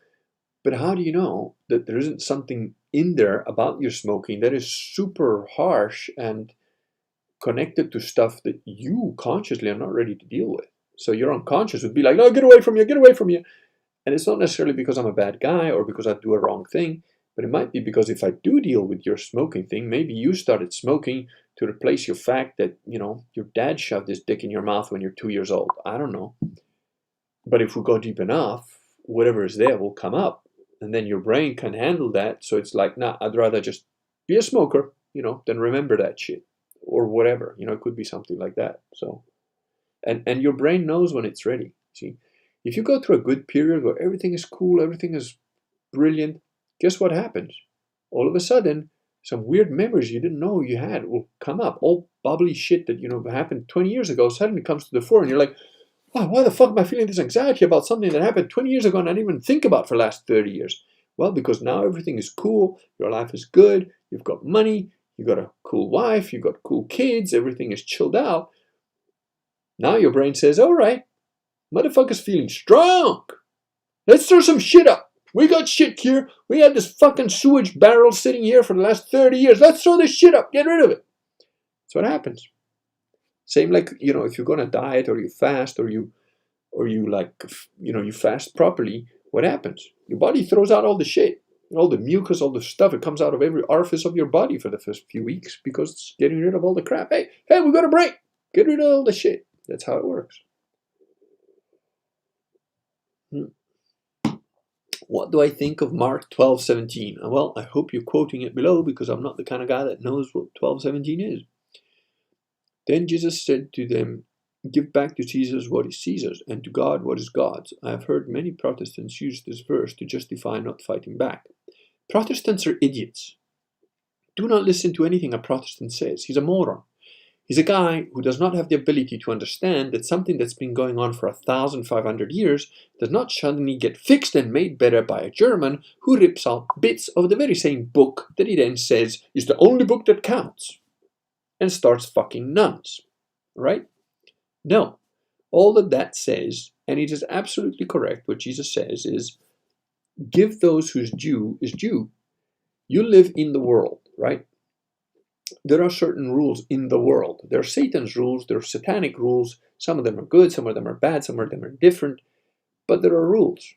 But how do you know that there isn't something in there about your smoking that is super harsh and connected to stuff that you consciously are not ready to deal with? So your unconscious would be like, no, get away from you, get away from you. And it's not necessarily because I'm a bad guy or because I do a wrong thing, but it might be because if I do deal with your smoking thing, maybe you started smoking to replace your fact that, you know, your dad shoved his dick in your mouth when you're 2 years old. I don't know. But if we go deep enough, whatever is there will come up. And then your brain can handle that. So it's like, nah, I'd rather just be a smoker, you know, than remember that shit. Or whatever, you know, it could be something like that. So, and your brain knows when it's ready. See, if you go through a good period where everything is cool, everything is brilliant, guess what happens? All of a sudden, some weird memories you didn't know you had will come up. All bubbly shit that, you know, happened 20 years ago suddenly comes to the fore, and you're like, wow, why the fuck am I feeling this anxiety about something that happened 20 years ago and I didn't even think about for the last 30 years? Well, because now everything is cool, your life is good, you've got money, you got a cool wife, you got cool kids, everything is chilled out. Now your brain says, all right, motherfucker's feeling strong. Let's throw some shit up. We got shit here. We had this fucking sewage barrel sitting here for the last 30 years. Let's throw this shit up. Get rid of it. That's what happens. Same like, you know, if you're going to diet or you fast or you like, you know, you fast properly, what happens? Your body throws out all the shit. All the mucus, all the stuff, it comes out of every orifice of your body for the first few weeks because it's getting rid of all the crap. Hey, we got a break. Get rid of all the shit. That's how it works. What do I think of Mark 12:17? Well, I hope you're quoting it below because I'm not the kind of guy that knows what 12:17 is. Then Jesus said to them, give back to Caesar what is Caesar's and to God what is God's. I have heard many Protestants use this verse to justify not fighting back. Protestants are idiots. Do not listen to anything a Protestant says. He's a moron. He's a guy who does not have the ability to understand that something that's been going on for 1,500 years does not suddenly get fixed and made better by a German who rips out bits of the very same book that he then says is the only book that counts and starts fucking nuns, right? No. All that says, and it is absolutely correct, what Jesus says is, give those whose due is due. You live in the world, right? There are certain rules in the world. There are Satan's rules, there are satanic rules. Some of them are good, some of them are bad, some of them are different, but there are rules.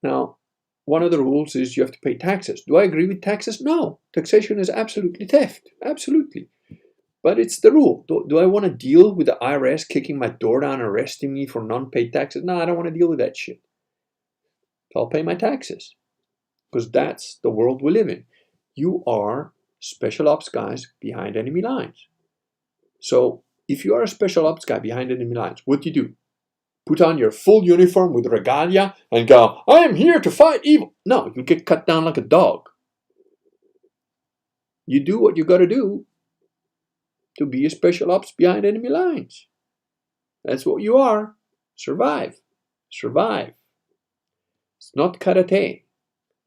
Now, one of the rules is you have to pay taxes. Do I agree with taxes? No. Taxation is absolutely theft. Absolutely. But it's the rule. Do I want to deal with the IRS kicking my door down and arresting me for non-paid taxes? No, I don't want to deal with that shit. So I'll pay my taxes. Because that's the world we live in. You are special ops guys behind enemy lines. So if you are a special ops guy behind enemy lines, what do? Put on your full uniform with regalia and go, I am here to fight evil. No, you'll get cut down like a dog. You do what you got to do to be a special ops behind enemy lines. That's what you are. Survive. Survive. It's not karate.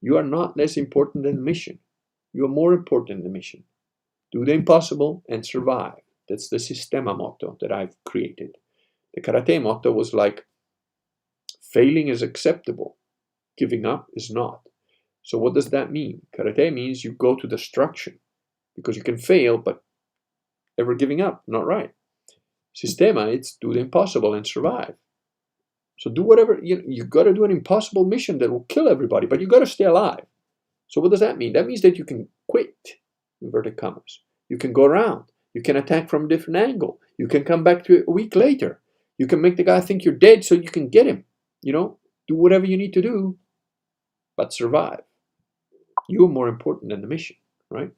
You are not less important than the mission. You are more important than the mission. Do the impossible and survive. That's the Sistema motto that I've created. The karate motto was like, failing is acceptable. Giving up is not. So what does that mean? Karate means you go to destruction. Because you can fail, but ever giving up, not right. Sistema, it's do the impossible and survive. So do whatever, you got to do an impossible mission that will kill everybody, but you got to stay alive. So what does that mean? That means that you can quit, inverted commas. You can go around. You can attack from a different angle. You can come back to it a week later. You can make the guy think you're dead so you can get him. Do whatever you need to do, but survive. You're more important than the mission, right?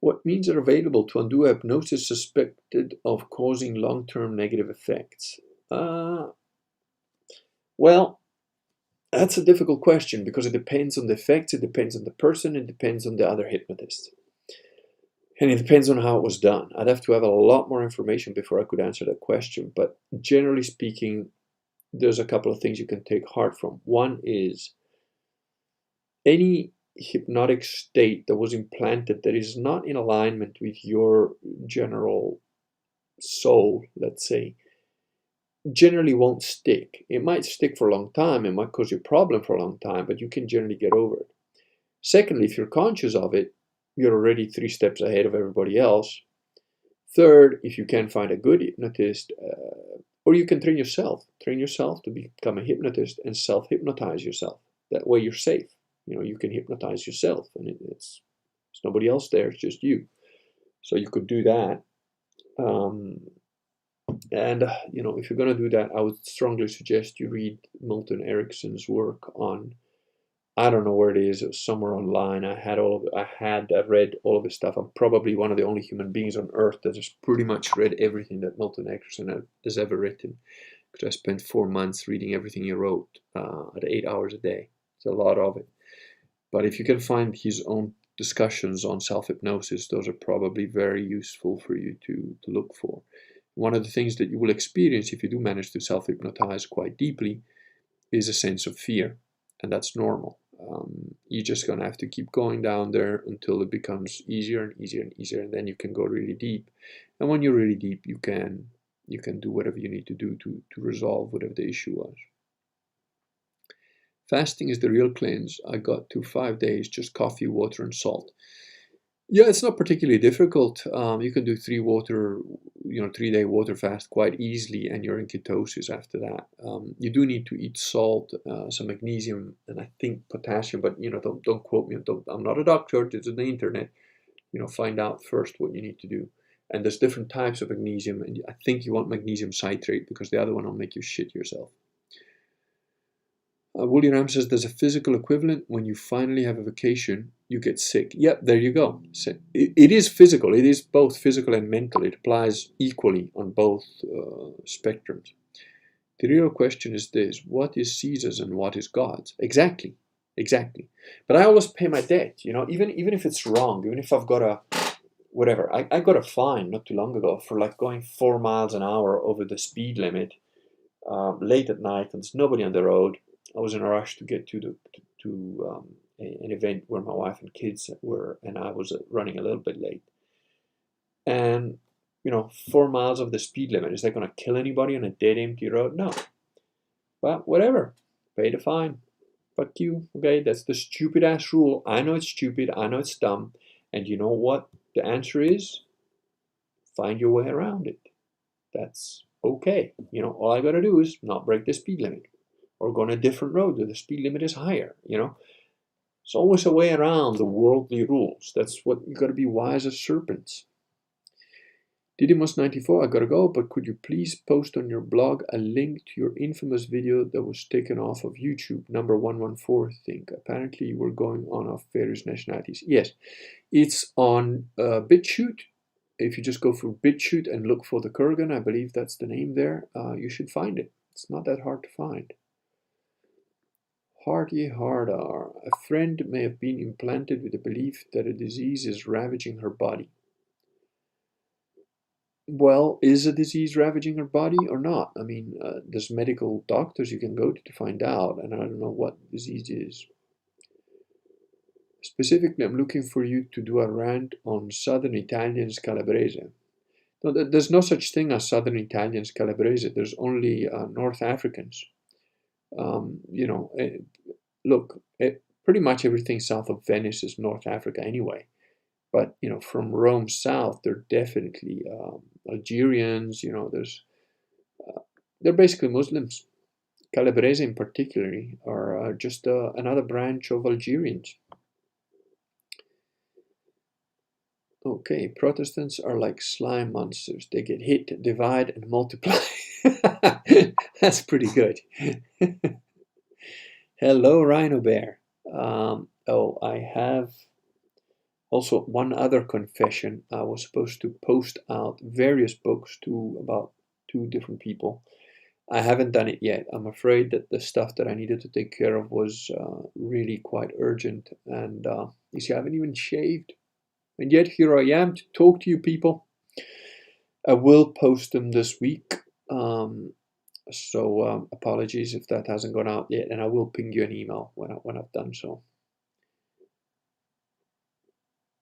What means are available to undo hypnosis suspected of causing long-term negative effects? Well, that's a difficult question because it depends on the effects, it depends on the person, it depends on the other hypnotist. And it depends on how it was done. I'd have to have a lot more information before I could answer that question. But generally speaking, there's a couple of things you can take heart from. One is any hypnotic state that was implanted that is not in alignment with your general soul, let's say, generally won't stick. It might stick for a long time, it might cause you a problem for a long time, but you can generally get over it. Secondly, if you're conscious of it, you're already 3 steps ahead of everybody else. Third, if you can find a good hypnotist, or you can train yourself to become a hypnotist and self-hypnotize yourself. That way you're safe. You can hypnotize yourself, and it's nobody else there, it's just you. So you could do that. If you're going to do that, I would strongly suggest you read Milton Erickson's work on, I don't know where it is somewhere online. I had read all of his stuff. I'm probably one of the only human beings on earth that has pretty much read everything that Milton Erickson has ever written, because I spent 4 months reading everything he wrote at 8 hours a day. It's a lot of it. But if you can find his own discussions on self-hypnosis, those are probably very useful for you to look for. One of the things that you will experience if you do manage to self-hypnotize quite deeply is a sense of fear, and that's normal. You're just going to have to keep going down there until it becomes easier and easier and easier, and then you can go really deep. And when you're really deep, you can do whatever you need to do to resolve whatever the issue was. Fasting is the real cleanse. I got to 5 days, just coffee, water, and salt. Yeah, it's not particularly difficult. You can do 3-day water fast quite easily, and you're in ketosis after that. You do need to eat salt, some magnesium, and I think potassium. But don't quote me. I'm not a doctor. It's on the internet. Find out first what you need to do. And there's different types of magnesium, and I think you want magnesium citrate because the other one will make you shit yourself. William Ram says there's a physical equivalent. When you finally have a vacation, you get sick. Yep, there you go. So it is physical. It is both physical and mental. It applies equally on both spectrums. The real question is this: what is Caesar's and what is God's? Exactly. But I always pay my debt. Even if it's wrong, even if I've got whatever. I got a fine not too long ago for like going 4 miles an hour over the speed limit late at night, and there's nobody on the road. I was in a rush to get to an event where my wife and kids were, and I was running a little bit late. And 4 miles of the speed limit, is that going to kill anybody on a dead empty road? No. But whatever, pay the fine. Fuck you. Okay, that's the stupid ass rule. I know it's stupid. I know it's dumb. And you know what the answer is? Find your way around it. That's okay. All I gotta do is not break the speed limit or go on a different road where the speed limit is higher. It's always a way around the worldly rules. That's what you gotta be, wise as serpents. Didymus94, I gotta go, but could you please post on your blog a link to your infamous video that was taken off of YouTube, number 114, I think. Apparently you were going on of various nationalities. Yes, it's on BitChute. If you just go for BitChute and look for the Kurgan, I believe that's the name there, you should find it. It's not that hard to find. Hardy Hardar. A friend may have been implanted with the belief that a disease is ravaging her body. Well, is a disease ravaging her body or not? I mean, there's medical doctors you can go to find out, and I don't know what disease is. Specifically, I'm looking for you to do a rant on Southern Italians Calabrese. No, there's no such thing as Southern Italians Calabrese. There's only North Africans. Look, pretty much everything south of Venice is North Africa anyway. But from Rome south, they're definitely Algerians. They're basically Muslims. Calabrese in particular are just another branch of Algerians. Okay, Protestants are like slime monsters. They get hit, divide, and multiply. That's pretty good. Hello, Rhino Bear. I have also one other confession. I was supposed to post out various books to about 2 different people. I haven't done it yet. I'm afraid that the stuff that I needed to take care of was really quite urgent. And you see, I haven't even shaved. And yet here I am to talk to you people. I will post them this week. So apologies if that hasn't gone out yet. And I will ping you an email when I've done so.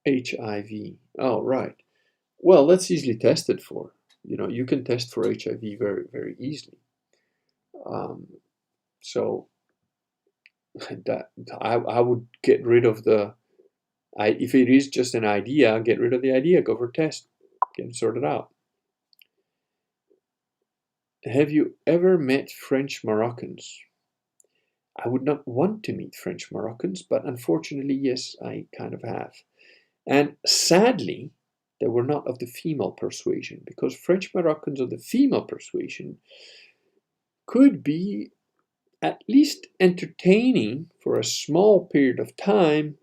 HIV. Oh, right. Well, that's easily tested for. You can test for HIV very, very easily. So that I would get rid of if it is just an idea, get rid of the idea, go for a test, get it sorted out. Have you ever met French Moroccans? I would not want to meet French Moroccans, but unfortunately, yes, I kind of have. And sadly, they were not of the female persuasion, because French Moroccans of the female persuasion could be at least entertaining for a small period of time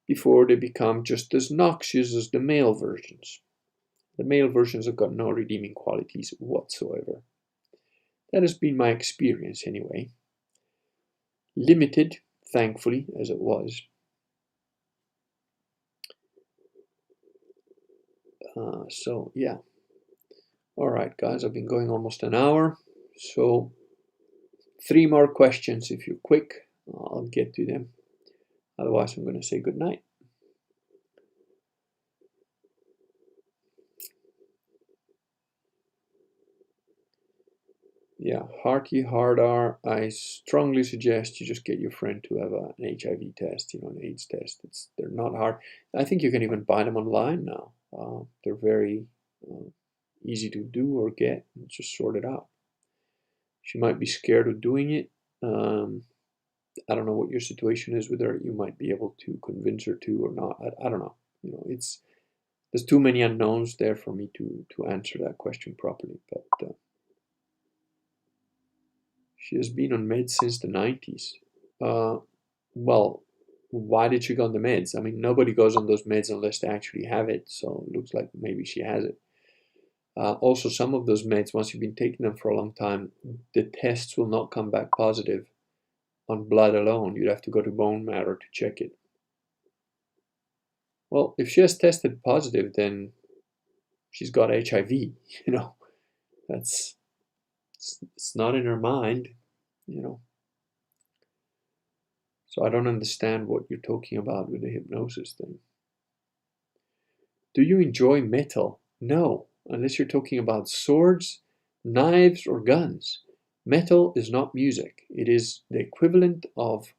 before they become just as noxious as the male versions. The male versions have got no redeeming qualities whatsoever. That has been my experience anyway. Limited, thankfully, as it was. So, yeah. Alright, guys, I've been going almost an hour. So, 3 more questions if you're quick. I'll get to them. Otherwise, I'm going to say goodnight. Yeah, Hearty Hardar, I strongly suggest you just get your friend to have an HIV test, an AIDS test. They're not hard. I think you can even buy them online now. They're very easy to do or get, and just sort it out. She might be scared of doing it. I don't know what your situation is with her. You might be able to convince her to or not. I don't know. There's too many unknowns there for me to answer that question properly. But she has been on meds since the 90s. Well, why did she go on the meds? I mean, nobody goes on those meds unless they actually have it. So it looks like maybe she has it. Also, some of those meds, once you've been taking them for a long time, the tests will not come back positive on blood alone. You'd have to go to bone marrow to check it. Well, if she has tested positive, then she's got HIV, you know. That's it's not in her mind, you know. So I don't understand what you're talking about with the hypnosis thing. Do you enjoy metal? No, unless you're talking about swords, knives, or guns. Metal is not music. It is the equivalent of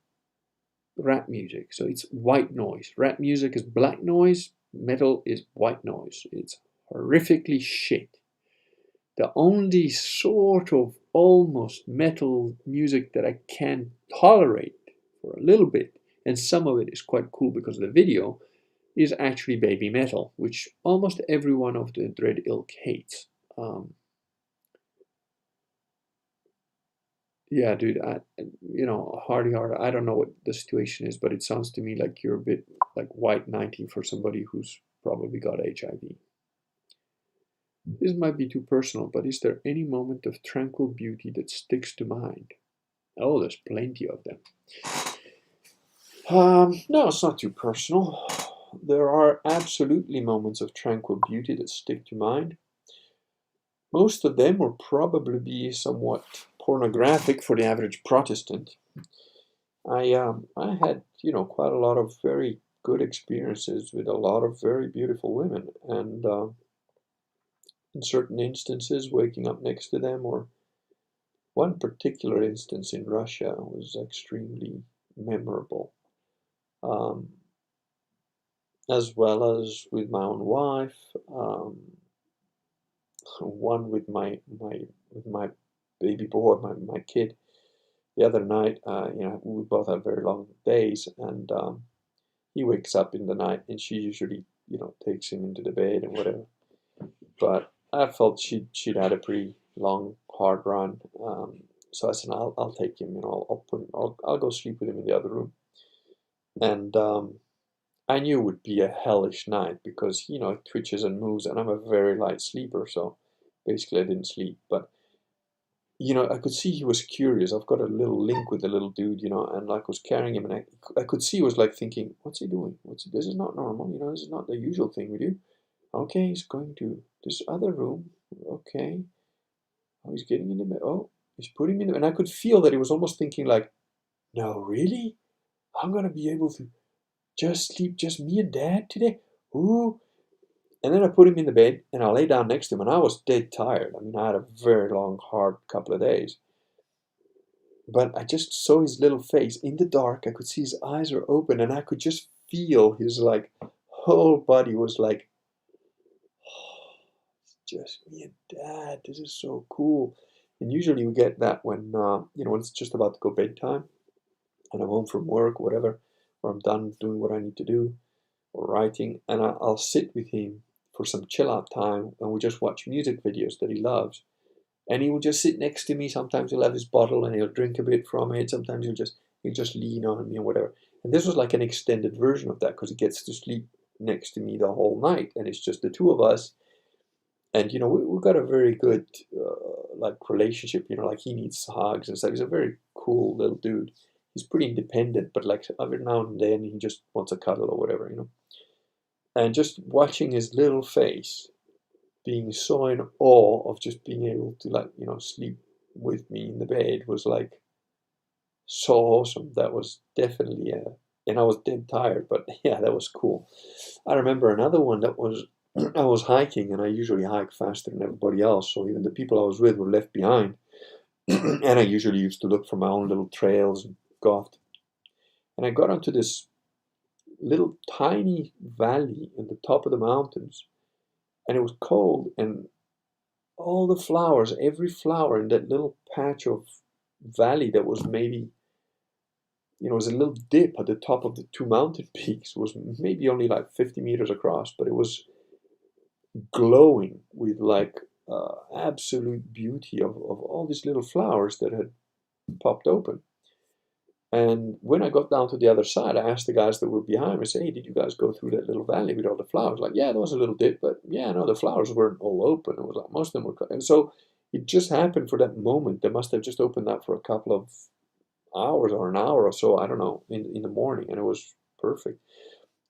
rap music. So it's white noise. Rap music is black noise. Metal is white noise. It's horrifically shit. The only sort of almost metal music that I can tolerate for a little bit, and some of it is quite cool because of the video, is actually baby metal, which almost everyone of the Dread ilk hates. Yeah, dude, Hardy Hard, I don't know what the situation is, but it sounds to me like you're a bit like white 90 for somebody who's probably got HIV. This might be too personal, but is there any moment of tranquil beauty that sticks to mind? Oh, there's plenty of them. No, it's not too personal. There are absolutely moments of tranquil beauty that stick to mind. Most of them will probably be somewhat pornographic for the average Protestant. I had, quite a lot of very good experiences with a lot of very beautiful women, and in certain instances, waking up next to them, or one particular instance in Russia was extremely memorable, um, as well as with my own wife. One with my baby boy, my kid. The other night, we both have very long days, and he wakes up in the night, and she usually, takes him into the bed and whatever. But I felt she'd had a pretty long, hard run, so I said, I'll take him, I'll go sleep with him in the other room, and I knew it would be a hellish night because it twitches and moves, and I'm a very light sleeper, so basically I didn't sleep, but. I could see he was curious. I've got a little link with the little dude, and like was carrying him, and I could see he was like thinking, "What's he doing? This is not normal, this is not the usual thing we do." Okay, he's going to this other room. Okay, oh, he's getting in the bed. Oh, he's putting me in the, and I could feel that he was almost thinking like, "No, really? I'm gonna be able to just sleep, just me and Dad today? Ooh." And then I put him in the bed, and I lay down next to him, and I was dead tired. I mean, I had a very long, hard couple of days. But I just saw his little face in the dark. I could see his eyes were open, and I could just feel his like whole body was like, oh, it's just me and Dad. This is so cool. And usually we get that when it's just about to go bedtime, and I'm home from work, whatever, or I'm done doing what I need to do, or writing, and I'll sit with him for some chill out time, and we just watch music videos that he loves. And he will just sit next to me. Sometimes he'll have his bottle and he'll drink a bit from it. Sometimes he'll just lean on me or whatever. And this was like an extended version of that because he gets to sleep next to me the whole night, and it's just the two of us. And we've got a very good like relationship. Like he needs hugs and stuff. He's a very cool little dude. He's pretty independent, but like every now and then he just wants a cuddle or whatever. And just watching his little face being so in awe of just being able to sleep with me in the bed was like so awesome. That was definitely and I was dead tired, but yeah, that was cool. I remember another one that was I was hiking, and I usually hike faster than everybody else, so even the people I was with were left behind. And I usually used to look for my own little trails and go off. And I got onto this little tiny valley in the top of the mountains, and it was cold, and all the flowers, every flower in that little patch of valley that was maybe, it was a little dip at the top of the two mountain peaks, was maybe only like 50 meters across, but it was glowing with like absolute beauty of all these little flowers that had popped open. And when I got down to the other side, I asked the guys that were behind me, I said, "Hey, did you guys go through that little valley with all the flowers?" Like, yeah, there was a little dip, but yeah, no, the flowers weren't all open. It was like most of them were, and so it just happened for that moment. They must have just opened that for a couple of hours or an hour or so, I don't know, in the morning, and it was perfect.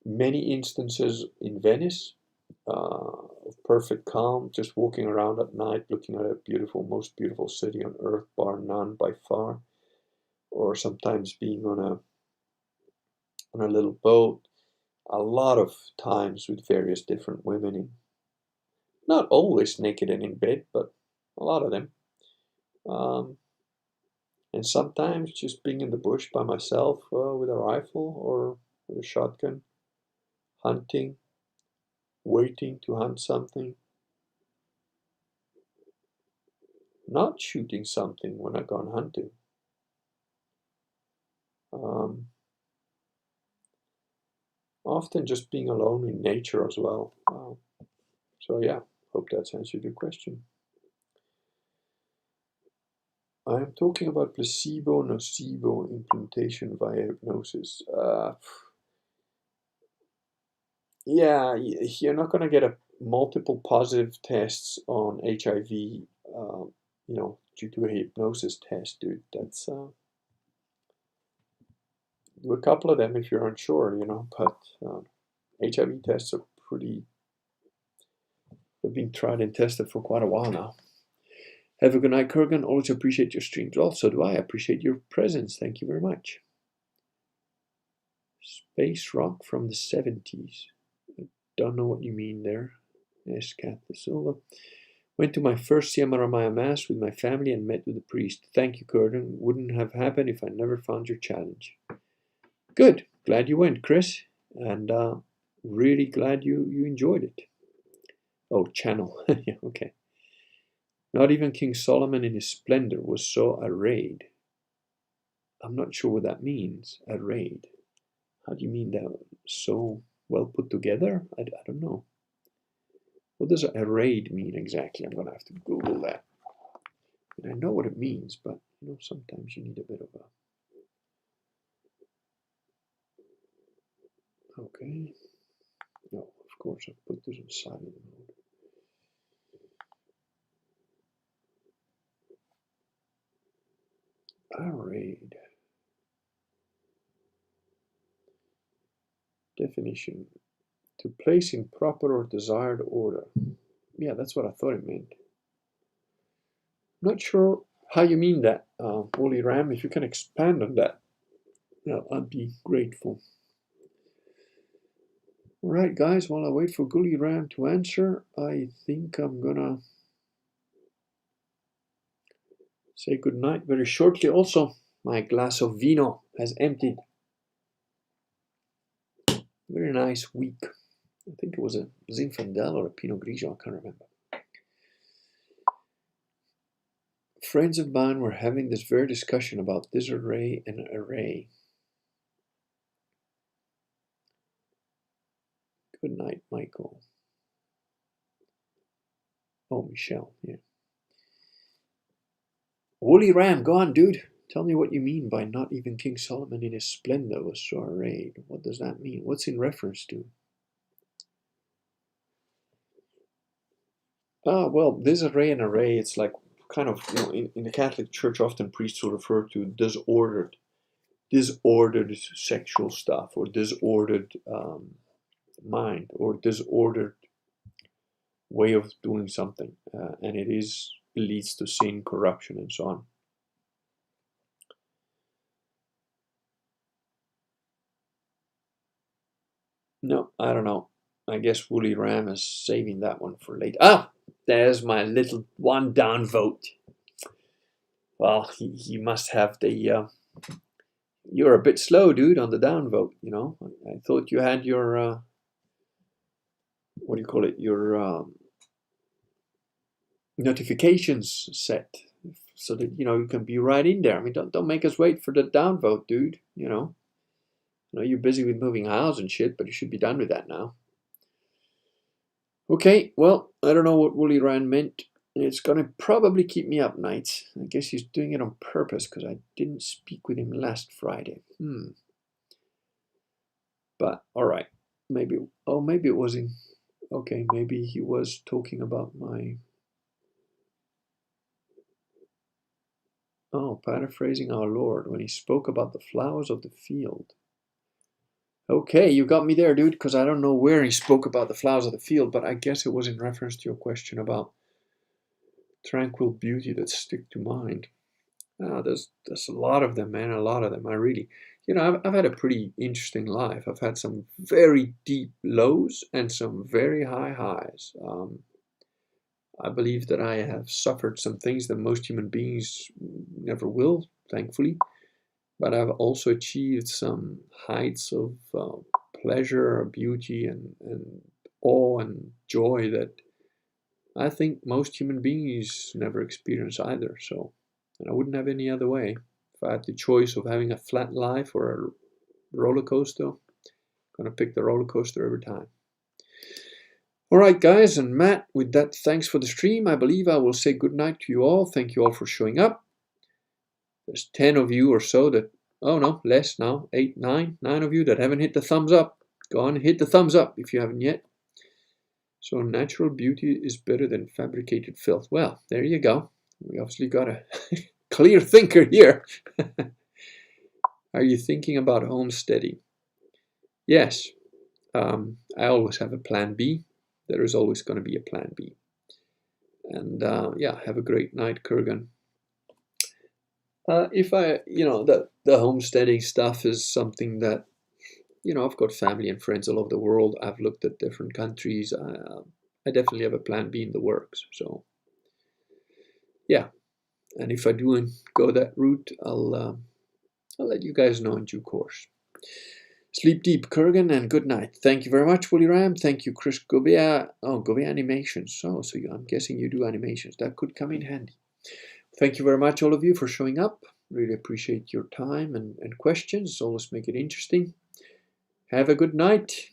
Many instances in Venice of perfect calm, just walking around at night, looking at a beautiful, most beautiful city on earth, bar none by far, or sometimes being on a little boat. A lot of times with various different women, not always naked and in bed, but a lot of them. Um, and sometimes just being in the bush by myself with a rifle or with a shotgun, hunting, waiting to hunt something, not shooting something when I gone hunting. Um, Often just being alone in nature as well. So yeah, hope that's answered your question. I am talking about placebo-nocebo implementation via hypnosis. Yeah, you're not going to get a multiple positive tests on HIV, due to a hypnosis test, dude. That's do a couple of them if you're unsure, But HIV tests are pretty. They've been tried and tested for quite a while now. Have a good night, Kurgan. Always appreciate your streams. Also, do I appreciate your presence. Thank you very much. Space rock from the 70s. I don't know what you mean there. Yes, Cat the Silva. Went to my first Siamaramaya Mass with my family and met with the priest. Thank you, Kurgan. Wouldn't have happened if I never found your challenge. Good. Glad you went, Chris. And really glad you enjoyed it. Oh, channel. Yeah, okay. Not even King Solomon in his splendor was so arrayed. I'm not sure what that means, arrayed. How do you mean that? So well put together? I don't know. What does arrayed mean exactly? I'm going to have to Google that. And I know what it means, but sometimes you need a bit of a... Okay. No, of course, I've put this in silent mode. Arrayed. Definition. To place in proper or desired order. Yeah, that's what I thought it meant. Not sure how you mean that, Holy Ram. If you can expand on that, I'd be grateful. All right, guys, while I wait for Gully Ram to answer, I think I'm gonna say goodnight very shortly. Also, my glass of vino has emptied. Very nice week. I think it was a Zinfandel or a Pinot Grigio, I can't remember. Friends of mine were having this very discussion about disarray and array. Good night, Michael. Oh, Michelle, yeah. Woolly Ram, go on, dude. Tell me what you mean by not even King Solomon in his splendor was so arrayed. What does that mean? What's in reference to? Well, disarray and array, it's like kind of, in the Catholic Church, often priests will refer to disordered sexual stuff, or disordered mind, or disordered way of doing something, and it leads to sin, corruption, and so on. No, I don't know. I guess Woolly Ram is saving that one for later. Ah, there's my little one down vote. Well, he must have the. You're a bit slow, dude, on the down vote. I thought you had your what do you call it? Your notifications set so that you can be right in there. I mean, don't make us wait for the down vote, dude. I know you're busy with moving house and shit, but you should be done with that now. Okay, well, I don't know what Woolly Ram meant. It's gonna probably keep me up nights. I guess he's doing it on purpose because I didn't speak with him last Friday. But all right, maybe. Oh, maybe it was in. Okay, maybe he was talking about my. Oh, paraphrasing our Lord when he spoke about the flowers of the field. Okay, you got me there, dude, because I don't know where he spoke about the flowers of the field, but I guess it was in reference to your question about tranquil beauty that stick to mind. There's a lot of them, man, a lot of them. I really, I've had a pretty interesting life. I've had some very deep lows and some very high highs. I believe that I have suffered some things that most human beings never will, thankfully. But I've also achieved some heights of pleasure, beauty, and awe and joy that I think most human beings never experience either. So, and I wouldn't have any other way. If I had the choice of having a flat life or a roller coaster, I'm gonna pick the roller coaster every time. All right, guys, and Matt, with that, thanks for the stream. I believe I will say good night to you all. Thank you all for showing up. There's 10 of you or so that, oh no, less now, 8, 9 of you that haven't hit the thumbs up. Go on and hit the thumbs up if you haven't yet. So natural beauty is better than fabricated filth. Well, there you go. We obviously got a clear thinker here. Are you thinking about homesteading? Yes. I always have a plan B. There is always going to be a plan B. And yeah, have a great night, Kurgan. If I, the homesteading stuff is something that, I've got family and friends all over the world. I've looked at different countries. I definitely have a plan B in the works. So, yeah. And if I do go that route, I'll let you guys know in due course. Sleep deep, Kurgan, and good night. Thank you very much, Woolly Ram. Thank you, Chris Gobea. Oh, Gobea Animations. So I'm guessing you do animations. That could come in handy. Thank you very much, all of you, for showing up. Really appreciate your time and questions. Always make it interesting. Have a good night.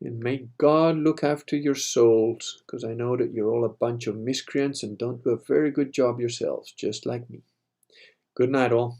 And may God look after your souls, because I know that you're all a bunch of miscreants and don't do a very good job yourselves, just like me. Good night, all.